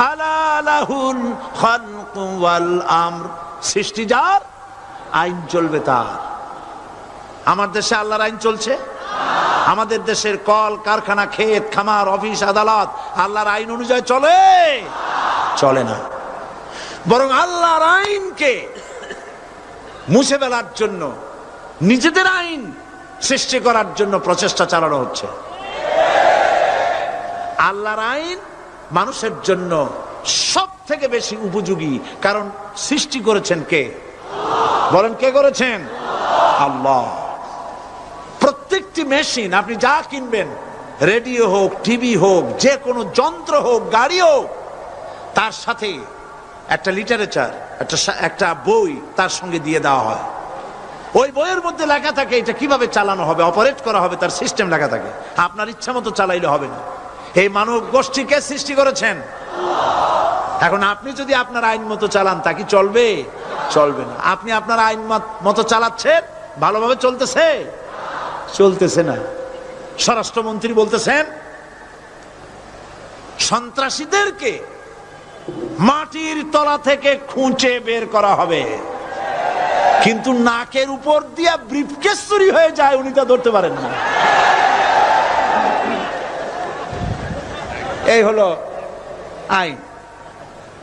আলা লাহুল খালকু ওয়াল আমর। সৃষ্টি যার, আইন চলবে তার। আমার দেশে আল্লাহর আইন চলছে? আমাদের দেশের কল কারখানা, ক্ষেত খামার, অফিস আদালত আল্লাহর আইন অনুযায়ী চলে? চলে না। বরং আল্লাহর আইনকে মুছে ফেলার জন্য, নিজেদের আইন সৃষ্টি করার জন্য প্রচেষ্টা চালানো হচ্ছে। আল্লাহর আইন মানুষের জন্য সব থেকে বেশি উপযোগী, কারণ সৃষ্টি করেছেন কে? বলেন, কে করেছেন? আল্লাহ। প্রত্যেকটি মেশিন, আপনি যা কিনবেন, রেডিও হোক, টিভি হোক, যে কোনো যন্ত্র হোক, গাড়ি হোক, তার সাথে একটা লিটারেচার, একটা বই তার সঙ্গে দিয়ে দেওয়া হয়। ওই বইয়ের মধ্যে লেখা থাকে এটা কিভাবে চালানো হবে, অপারেট করা হবে, তার সিস্টেম লেখা থাকে। আপনার ইচ্ছা মতো চালাইলে হবে না। এই মানব গোষ্ঠীকে সৃষ্টি করেছেন। এখন আপনি যদি আপনার আইন মতো চালান, তা কি চলবে? চলবে না। আপনি আপনার আইন মতো চালাচ্ছেন, ভালোভাবে চলতেছে? চলতেছে না। স্বরাষ্ট্রমন্ত্রী বলতেছেন সন্ত্রাসীদেরকে মাটির তলা থেকে খুঁজে বের করা হবে, কিন্তু নাকের উপর দিয়া ব্রিফকেস চুরি হয়ে যায়, উনি তা ধরতে পারেন না। এই হলো আইন।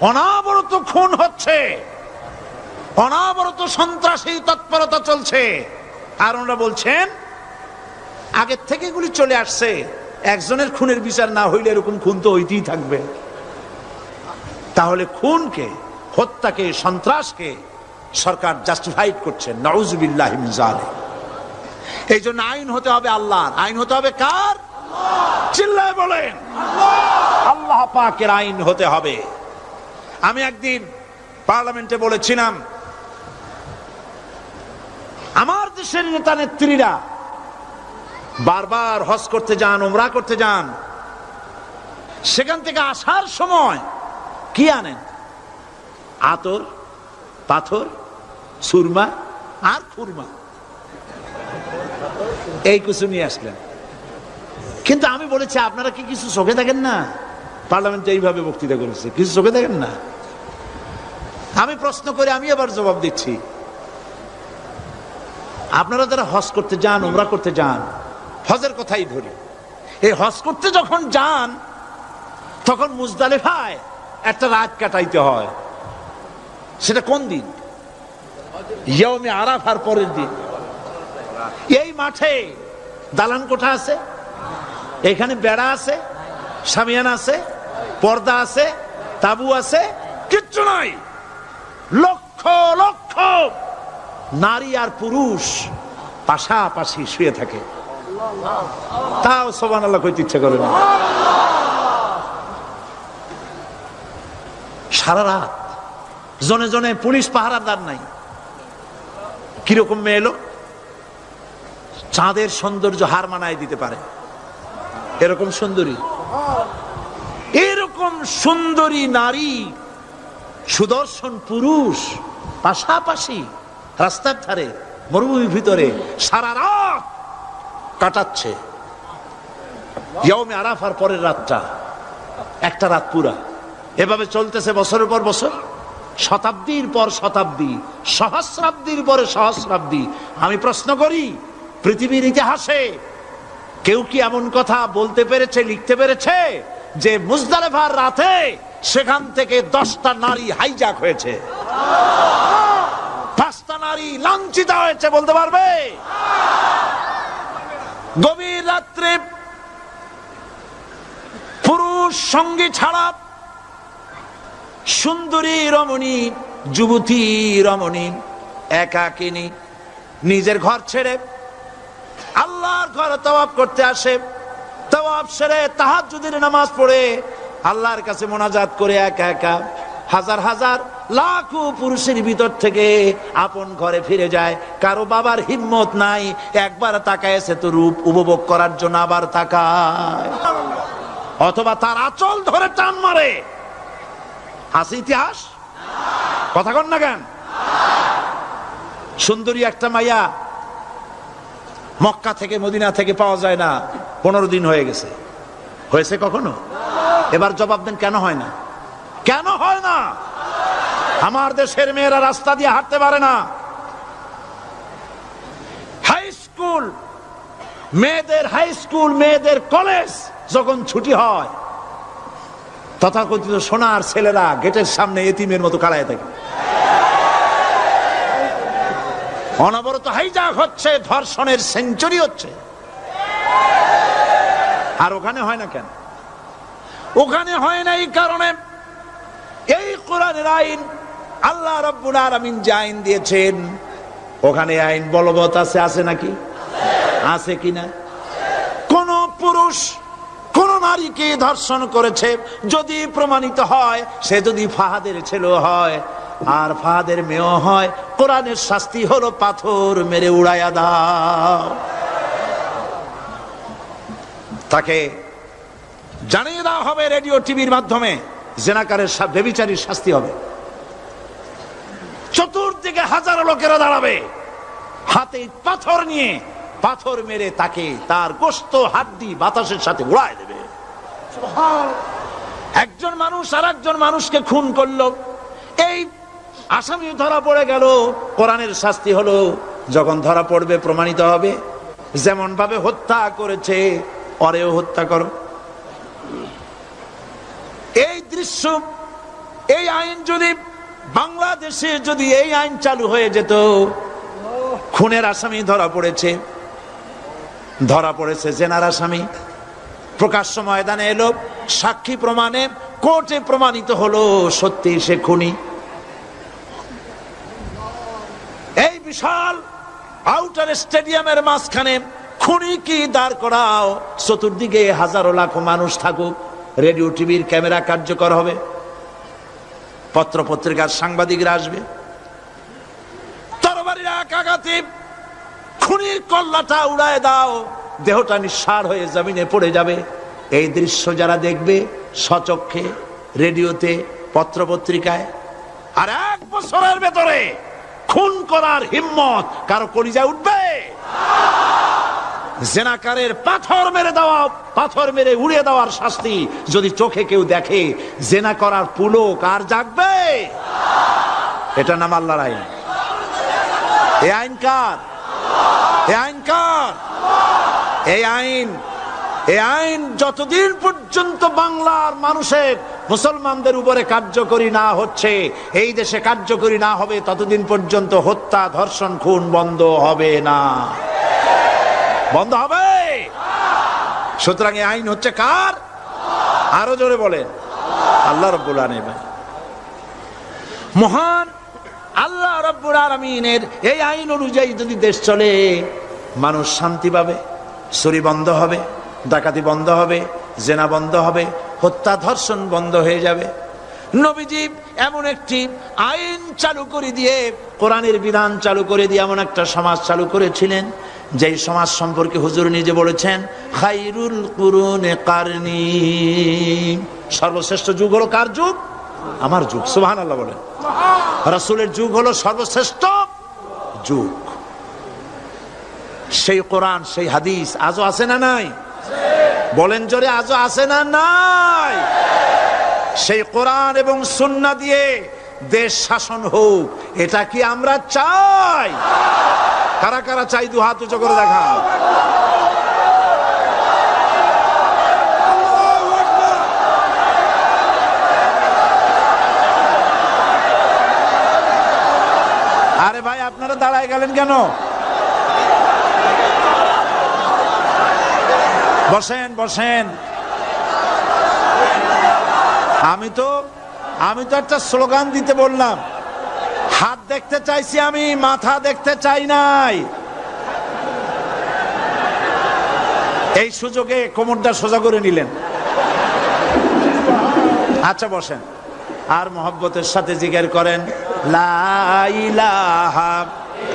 অনাবরত খুন হচ্ছে, অনাবরত সন্ত্রাসী তৎপরতা চলছে, আর ওনারা বলছেন আগের থেকে এগুলি চলে আসছে, একজনের খুনের বিচার না হইলে এরকম খুন তো হইতেই থাকবে। তাহলে খুনকে, হত্যাকে, সন্ত্রাসকে সরকার জাস্টিফাইড করছেন। নাউযুবিল্লাহি মিন যালিক। এই জন্য আইন হতে হবে আল্লাহর। আইন হতে হবে কার? চিল্লায় বলেন, আল্লাহ পাকের আইন হতে হবে। আমি একদিন পার্লামেন্টে বলেছিলাম, আমার দেশের নেতা নেত্রীরা বারবার হজ করতে যান, উমরা করতে যান, সেখান থেকে আসার সময় কি আনেন? আতর, পাথর, সুরমা আর খুরমা, এই কিছু নিয়ে আসলেন। কিন্তু আমি বলেছি, আপনারা কি কিছু চোখে দেখেন না? পার্লামেন্টে এইভাবে বক্তৃতা করেছে, কিছু চোখে দেখেন না? আমি প্রশ্ন করে আমি আবার জবাব দিচ্ছি, আপনারা যারা হজ করতে যান, উমরা করতে যান, হজের কথাই ধরি, এই হজ করতে যখন যান তখন মুজদালিফায় একটা রাত কাটাইতে হয়। সেটা কোন দিন? ইয়াউমে আরাফার পরের দিন। এই মাঠে দালান কোঠা আছে, এখানে বেড়া আছে, শামিয়ানা আছে, পর্দা আছে, তাবু আছে, কিচ্ছু নাই। লক্ষ লক্ষ নারী আর পুরুষ পাশাপাশি শুয়ে থাকে, তাও সুবহানাল্লাহ কইতে ইচ্ছা করে না। সারা রাত জনে জনে পুলিশ পাহারাদার নাই। কিরকম মেয়ে এলো, চাঁদের সৌন্দর্য হার মানায় দিতে পারে এরকম সুন্দরী, এরকম সুন্দরী নারী, সুদর্শন পুরুষ পাশাপাশি রাস্তার ধারে মরুভূমির ভিতরে সারা রাত কাটাচ্ছে। ইয়াউমে আরাফার পরের রাতটা একটা রাত পুরা। এভাবে চলতেছে বছরের পর বছর, শতাব্দীর পর শতাব্দী, সহস্রাব্দীর পরে সহস্রাব্দী। আমি প্রশ্ন করি, পৃথিবীর ইতিহাসে কেউ কি এমন কথা বলতে পেরেছে, লিখতে পেরেছে যে মুজদালিফার রাতে সেখান থেকে 10টা নারী হাইজ্যাক হয়েছে, 5টা নারী লাঞ্ছিত হয়েছে? বলতে পারবে? গভীর রাত্রে পুরুষ সঙ্গী ছাড়া সুন্দরী রমণী, যুবতী রমণী একাকিনী নিজের ঘর ছেড়ে আল্লাহর ঘরে তাওয়াফ করতে আসে। তাওয়াফ সেরে তাহাজ্জুদের নামাজ পড়ে আল্লাহর কাছে মোনাজাত করে একা একা হাজার হাজার লাখো পুরুষের ভিতর থেকে আপন ঘরে ফিরে যায়। কারো বাবার হিম্মত নাই, একবার তাকায় সে তো রূপ উপভোগ করার জন্য আবার তাকায়, অথবা তার আঁচল ধরে টান মারে। আছে ইতিহাস? কথা কন না কেন? সুন্দরী একটা মাইয়া মক্কা থেকে মদিনা থেকে পাওয়া যায় না, 15 দিন হয়ে গেছে। হয়েছে কখনো? এবার জবাব দেন, কেন হয় না? কেন হয় না? আমার দেশের মেয়েরা রাস্তা দিয়ে হাঁটতে পারে না। হাই স্কুল মেয়েদের, হাই স্কুল মেয়েদের কলেজ যখন ছুটি হয়, তথাকথিত সোনার ছেলেরা গেটের সামনে এতিমের মতো কাড়ায় থাকে। অনবরত হাইজ্যাক হচ্ছে, ধর্ষণের সেঞ্চুরি হচ্ছে। আর ওখানে হয় না কেন? ওখানে হয় না এই কারণে, এই কোরআনের আইন আল্লাহ রাব্বুল আলামিন যে আইন দিয়েছেন, ওখানে আইন বলবৎ আছে। আছে নাকি? আছে কিনা? পুরুষ কোন নারীকে ধর্ষণ করেছে, যদি প্রমাণিত হয়, সে যদি ফাহাদের ছেলে হয় আর ফাহাদের মেয়ে হয়, কোরআনের শাস্তি হলো পাথর মেরে উড়াইয়া দাও। তাকে জানিয়ে দেওয়া হবে রেডিও টিভির মাধ্যমে, জেনাকারের ব্যভিচারীর শাস্তি হবে। চতুর্দিকে হাজারো লোকেরা দাঁড়াবে, হাতে পাথর নিয়ে, পাথর মেরে তাকে তার গোশত হাড্ডি বাতাসের সাথে উড়ায় দেবে। একজন মানুষ আর একজন মানুষকে খুন করলো, এই আসামি ধরা পড়ে গেল, কোরআনের শাস্তি হলো যখন ধরা পড়বে প্রমাণিত হবে যেমন ভাবে হত্যা করেছে পরেও হত্যা করো। এই দৃশ্য, এই আইন যদি বাংলাদেশে যদি এই আইন চালু হয়ে যেত, খুনের আসামি ধরা পড়েছে জেনার আসামি, প্রকাশ্য ময়দানে এলো, সাক্ষী প্রমাণে কোর্টে প্রমাণিত হলো সত্যি সে খুনি। এই বিশাল আউটার স্টেডিয়ামের মাঝখানে খুনি কি দাঁড় করাও, চতুর্দিকে হাজারো লাখো মানুষ থাকুক, রেডিও টিভির ক্যামেরা কার্যকর হবে, পত্র পত্রিকার সাংবাদিকরা আসবে, তরবারির এক আঘাতে খুনির কল্লাটা উড়ায় দাও, দেহটা নিঃসাড় হয়ে জমিনে পড়ে যাবে। এই দৃশ্য যারা দেখবে সচক্ষে, রেডিওতে, পত্র পত্রিকায়, আর 1 বছরের ভেতরে খুন করার হিম্মত কারো কলিজায় উঠবে? জেনাকারের পাথর মেরে উড়িয়ে দেওয়ার শাস্তি যদি চোখে কেউ দেখে, জেনা করার পুলক আর জাগবে? এটা নাম আল্লাহর আইন। এই আইন কার? এই আইন যতদিন পর্যন্ত বাংলার মানুষের, মুসলমানদের উপরে কার্যকরী না হচ্ছে, এই দেশে কার্যকরী না হবে, ততদিন পর্যন্ত হত্যা, ধর্ষণ, খুন বন্ধ হবে না। বন্ধ হবে। সুতরাং এই আইন হচ্ছে কার? আরো জোরে বলেন, আল্লাহ রাব্বুল আলামিন। মহান আল্লাহ রাব্বুল আলামিনের এই আইন অনুযায়ী যদি দেশ চলে, মানুষ শান্তি পাবে, চুরি বন্ধ হবে, ডাকাতি বন্ধ হবে, জেনা বন্ধ হবে, হত্যা ধর্ষণ বন্ধ হয়ে যাবে। নবীজি এমন একটি আইন চালু করে দিয়ে, কোরআনের বিধান চালু করে দিয়ে এমন একটা সমাজ চালু করেছিলেন, যেই সমাজ সম্পর্কে হুজুর নিজে বলেছেন, খায়রুল কুরুনে কারনি, সর্বশ্রেষ্ঠ যুগ হলো কার যুগ? আমার যুগ। সুবহানাল্লাহ বলেন। রাসূলের যুগ হলো সর্বশ্রেষ্ঠ যুগ। সেই কোরআন, সেই হাদিস আজও আছে না নাই? বলেন জোরে, আজও আছে না নাই? সেই কোরআন এবং সুন্নাহ দিয়ে দেশ শাসন হোক, এটা কি আমরা চাই? কারা কারা চাই? দু হাত উঁচু করে দেখা। আরে ভাই, আপনারা দাঁড়ায় গেলেন কেন? বসেন বসেন। আমি তো একটা স্লোগান দিতে বললাম, হাত দেখতে চাইছি আমি, মাথা দেখতে চাই নাই। এই সুযোগে কোমরটা সোজা করে নিলেন। আচ্ছা বসেন, আর মহব্বতের সাথে জিকির করেন, লা ইলাহা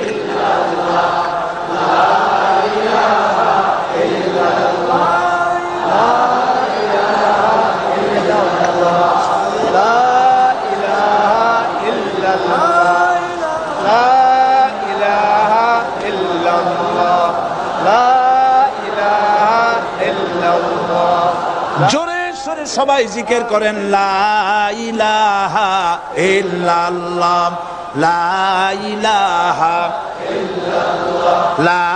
ইল্লাল্লাহ, লা ইলাহা ইল্লাল্লাহ, লা ইলাহা ইল্লাল্লাহ, লা ইলাহা ইল্লাল্লাহ, লা ইলাহা ইল্লাল্লাহ, লা ইলাহা ইল্লাল্লাহ। জোরে সরে সবাই জিকির করেন, লা ইলাহা ইল্লাল্লাহ, লা ইলাহা ইল্লাল্লাহ, লা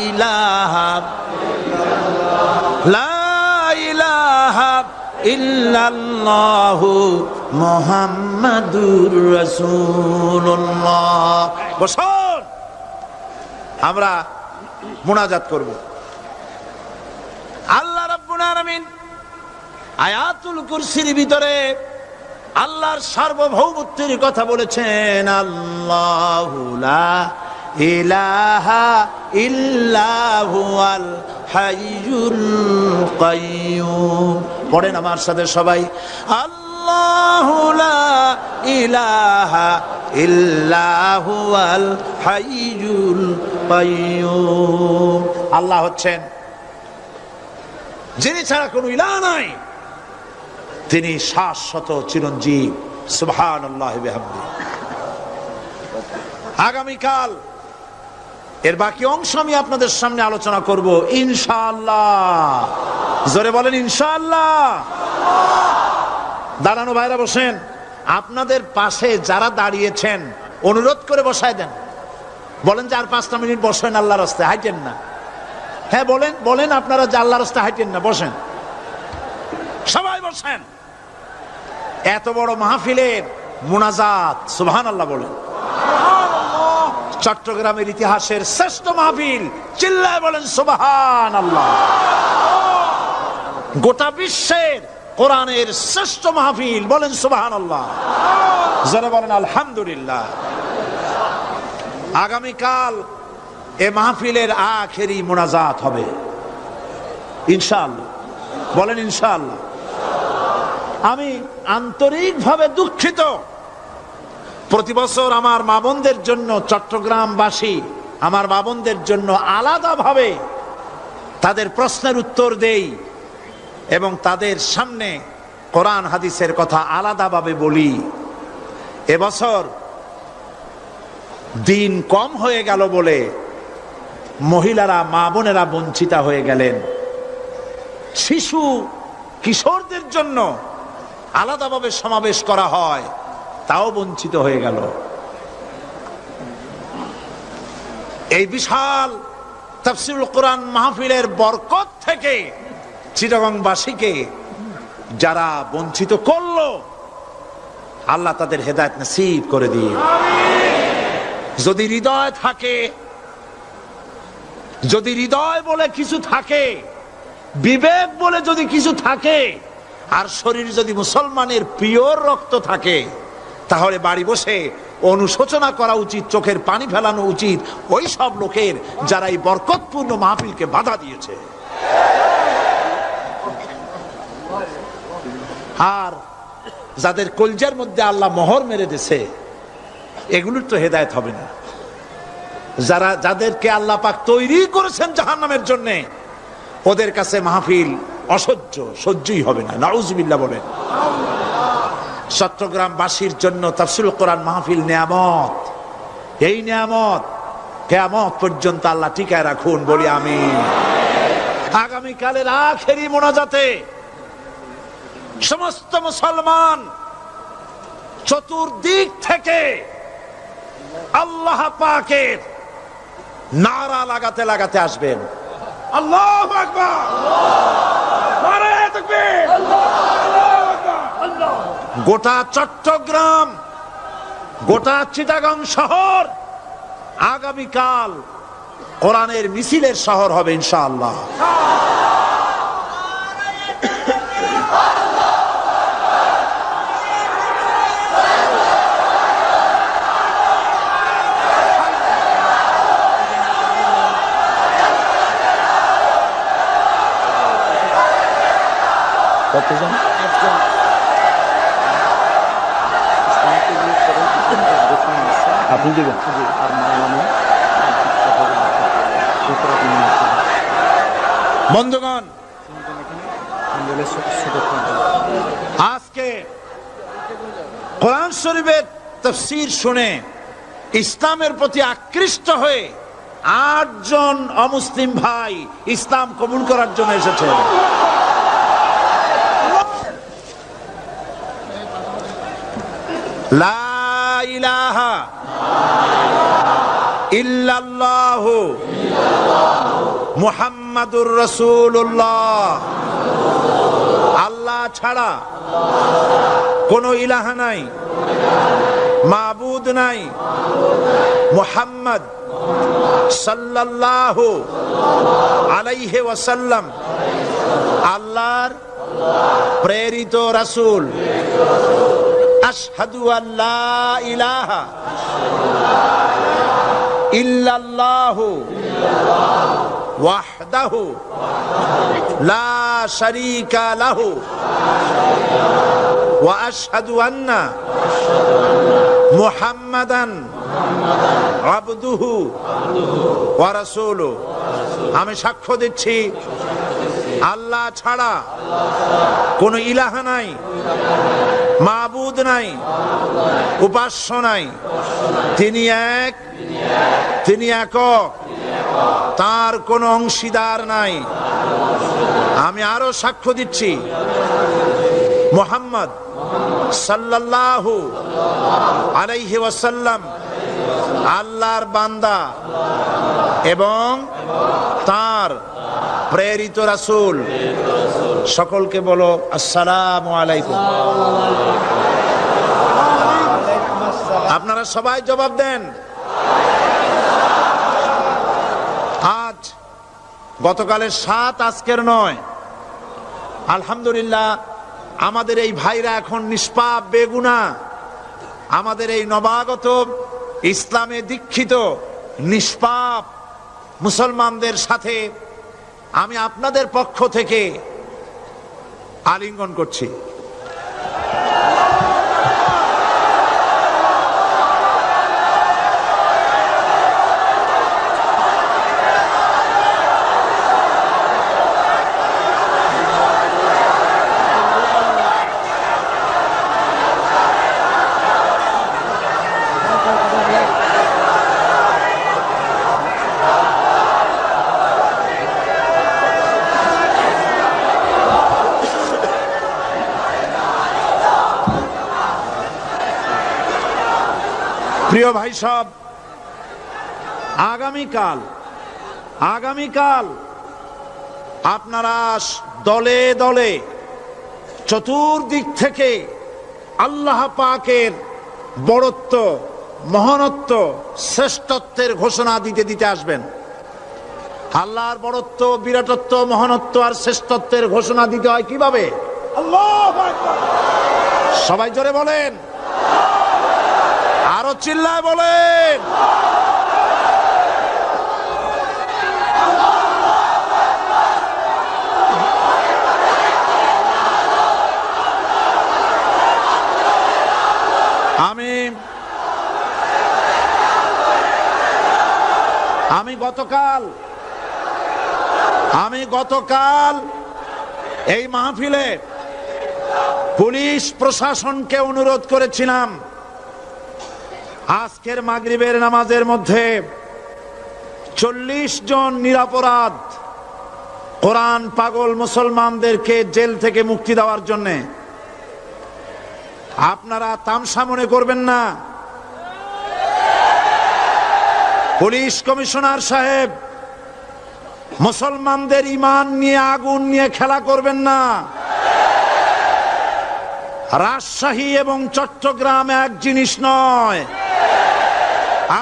ইলাহা ইল্লাল্লাহ, লা ইলাহা ইল্লাল্লাহু মুহাম্মাদুর রাসূলুল্লাহ। বসুন, আমরা মুনাজাত করব। আল্লাহ রাব্বুল আলামিন আয়াতুল কুরসির ভিতরে আল্লাহর সার্বভৌমত্বের কথা বলেছেন, আল্লাহু লা ইলাহা ইল্লা হুয়াল হাইয়ুল কাইয়ুম। পড়েন আমার সাথে সবাই, আল্লাহু লা ইলাহা ইল্লা হুয়াল হাইয়ুল কাইয়ুম। আল্লাহ হচ্ছেন যিনি ছাড়া কোনো ইলাহ নাই, তিনি শাশ্বত চিরঞ্জীব। সুবহানাল্লাহ বিহামদি। আগামীকাল এর বাকি অংশ আমি আপনাদের সামনে আলোচনা করব ইনশাআল্লাহ। জোরে বলেন ইনশাআল্লাহ। দাঁড়ানো ভাইরা বসেন। আপনাদের পাশে যারা দাঁড়িয়েছেন অনুরোধ করে বসায় দেন। বলেন যে আর 5টা মিনিট বসেন, আল্লাহর রাস্তায় হাঁটেন না। হ্যাঁ বলেন, বলেন আপনারা যে আল্লাহর রাস্তায় হাঁটেন না, বসেন, সবাই বসেন। এত বড় মাহফিলের মুনাজাত, সুবহানাল্লাহ বলেন। চট্টগ্রামের ইতিহাসের শ্রেষ্ঠ মাহফিল, চিল্লায় বলেন সুবহানাল্লাহ। গোটা বিশ্বের কোরআনের শ্রেষ্ঠ মাহফিল, বলেন সুবহানাল্লাহ। যারা বলেন আলহামদুলিল্লাহ। আগামীকাল এ মাহফিলের আখেরি মুনাজাত হবে ইনশাআল্লাহ। বলেন ইনশাআল্লাহ। আমি আন্তরিকভাবে দুঃখিত, প্রতি বছর আমার মা বোনদের জন্য, চট্টগ্রামবাসী আমার মা বোনদের জন্য আলাদাভাবে তাদের প্রশ্নের উত্তর দেই এবং তাদের সামনে কোরআন হাদিসের কথা আলাদাভাবে বলি। এবছর দিন কম হয়ে গেল বলে মহিলারা, মা বোনেরা বঞ্চিতা হয়ে গেলেন। শিশু কিশোরদের জন্য আলাদাভাবে সমাবেশ করা হয়, তাও বঞ্চিত হয়ে গেল। এই বিশাল তাফসীরুল কোরআন মাহফিলের বরকত থেকে চিটাগংবাসীকে যারা বঞ্চিত করলো, আল্লাহ তাদের হেদায়েত নসিব করে দিন। যদি হৃদয় থাকে, যদি হৃদয় বলে কিছু থাকে, বিবেক বলে যদি কিছু থাকে, আর শরীর যদি মুসলমানের পিওর রক্ত থাকে, তাহলে বাড়ি বসে অনুশোচনা করা উচিত, চোখের পানি ফেলানো উচিত ওই সব লোকের যারা এই বরকতপূর্ণ মাহফিলকে বাধা দিয়েছে। আর যাদের কলজার মধ্যে আল্লাহ মোহর মেরে দিয়েছে, এগুলোর তো হেদায়েত হবে না। যাদেরকে আল্লাহ পাক তৈরি করেছেন জাহান্নামের জন্য, ওদের কাছে মাহফিল অসহ্য, সহ্যই হবে না। নাউজুবিল্লাহ বলেন। চট্টগ্রামবাসীর জন্য তাফসীরুল কোরআন মাহফিল নিয়ামত। এই নিয়ামত কিয়ামত পর্যন্ত আল্লাহ টিকায় রাখুন, বলি আমিন। আগামীকালের আখেরি মোনাজাতে সমস্ত মুসলমান চতুর্দিক থেকে আল্লাহ পাকের নারা লাগাতে লাগাতে আসবেন। আল্লাহু আকবার, নারায়ে তাকবীর। গোটা চট্টগ্রাম, গোটা চিটাগং শহর আগামীকাল কোরআনের মিছিলের শহর হবে ইনশাআল্লাহ। কতজন? আপনি দেবেন। বন্ধুগণ, আজকে কোরআন শরীফের তাফসীর শুনে ইসলামের প্রতি আকৃষ্ট হয়ে 8 জন অমুসলিম ভাই ইসলাম কবুল করার জন্য এসেছে। লা ইলাহা ইল্লাল্লাহু মুহাম্মাদুর রাসূলুল্লাহ। আল্লাহ ছাড়া কোনো ইলাহ নাই, মাবুদ নাই। মুহাম্মদ সাল্লাল্লাহু আলাইহি ওয়াসাল্লাম আল্লাহর প্রেরিত রাসূল। আশহাদু আল্লা ইলাহা ইল্লাল্লাহু ওয়াহদাহু লা শারীকা লাহু ওয়া আশহাদু আন্না মুহাম্মাদান আবদুহু ওয়া রাসূলুহু। আমি সাক্ষ্য দিচ্ছি আল্লাহ ছাড়া কোন ইলাহ নাই, মাবুদ নাই, উপাস্য নাই। তিনি এক, তিনি একক, তার কোন অংশীদার নাই। আমি আরো সাক্ষ্য দিচ্ছি মুহাম্মদ সাল্লাল্লাহু আলাইহি ওয়াসাল্লাম আল্লাহর বান্দা এবং তার প্রেরিত রাসূল। সকলকে বলো আসসালামু আলাইকুম। আপনারা সবাই জবাব দেন। আজ গতকালের ৭, আজকের ৯। আলহামদুলিল্লাহ, আমাদের এই ভাইরা এখন নিষ্পাপ বেগুনা। আমাদের এই নবাগত ইসলামে দীক্ষিত নিষ্পাপ মুসলমানদের সাথে আমি আপনাদের পক্ষ থেকে আলিঙ্গন করছি। প্রিয় ভাই সব, আগামীকাল আপনারা দলে দলে চতুর্দিক থেকে আল্লাহ পাকের বড়ত্ব, মহানত্ব, শ্রেষ্ঠত্বের ঘোষণা দিতে দিতে আসবেন। আল্লাহর বড়ত্ব, বিরাটত্ব, মহানত্ব আর শ্রেষ্ঠত্বের ঘোষণা দিতে হয় কিভাবে? আল্লাহু আকবার। সবাই জোরে বলেন, আরো চিল্লায় বলেন। আমি গতকাল এই মাহফিলে পুলিশ প্রশাসনকে অনুরোধ করেছিলাম, আজকের মাগরিবের নামাজের মধ্যে 40 জন নিরপরাধ কোরআন পাগল মুসলমানদেরকে জেল থেকে মুক্তি দেওয়ার জন্য। আপনারা তামসা মনে করবেন না। পুলিশ কমিশনার সাহেব, মুসলমানদের ঈমান নিয়ে, আগুন নিয়ে খেলা করবেন না। রাজশাহী এবং চট্টগ্রাম এক জিনিস নয়।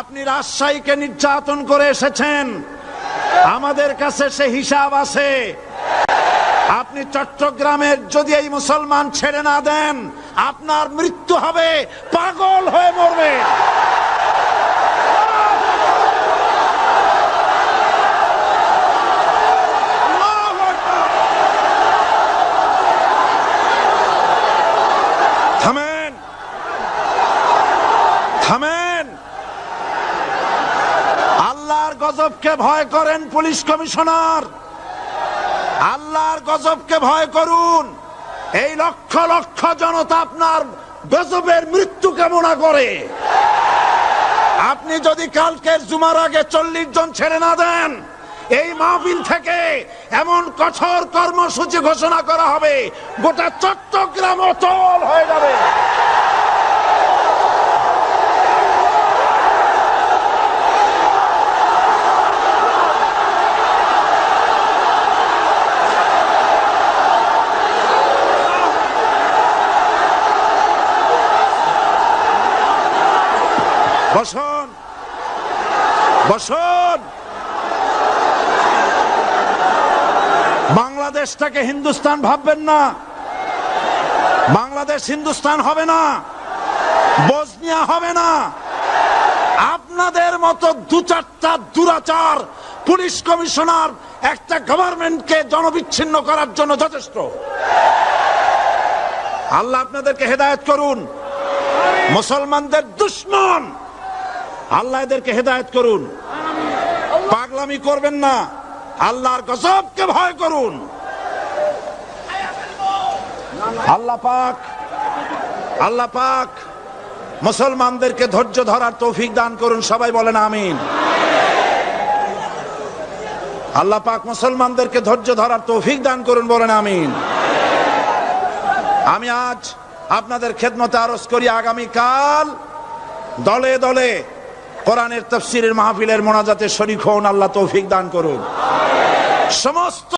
আপনি রাজশাহীকে নির্যাতন করে এসেছেন, আমাদের কাছে সে হিসাব আছে। আপনি চট্টগ্রামের যদি এই মুসলমান ছেড়ে না দেন, আপনার মৃত্যু হবে, পাগল হয়ে মরবে। থামেন। আল্লাহর গজবকে ভয় করেন পুলিশ কমিশনার, আল্লাহর গজবকে ভয় করুন। এই লক্ষ লক্ষ জনতা আপনার গজবের মৃত্যু কামনা করে। আপনি যদি কালকের জুমার আগে 40 জন ছেড়ে না দেন, এই মাহফিল থেকে এমন কঠোর কর্মসূচি ঘোষণা করা হবে, গোটা চট্টগ্রাম অচল হয়ে যাবে। বসুন, বসুন। বাংলাদেশটাকে হিন্দুস্তান ভাববেন না। বাংলাদেশ হিন্দুস্তান হবে না, বসনিয়া হবে না। আপনাদের মতো 2-4টা দুরাচার পুলিশ কমিশনার একটা গভর্নমেন্টকে জনবিচ্ছিন্ন করার জন্য যথেষ্ট। আল্লাহ আপনাদেরকে হেদায়েত করুন। মুসলমানদের দুশমন, আল্লাহ এদেরকে হেদায়েত করুন। পাগলামি করবেন না, আল্লাহর গজবকে ভয় করুন। আল্লাহ পাক মুসলমানদেরকে ধৈর্য ধরার তৌফিক দান করুন। সবাই বলেন আমিন। আল্লাহ পাক মুসলমানদেরকে ধৈর্য ধরার তৌফিক দান করুন, বলেন আমিন। আমি আজ আপনাদের খেদমতে আরজ করি, আগামীকাল দলে দলে কোরআনের তাফসীরের মাহফিলের মোনাজাতে শরীক হন। আল্লাহ তৌফিক দান করুন। সমস্ত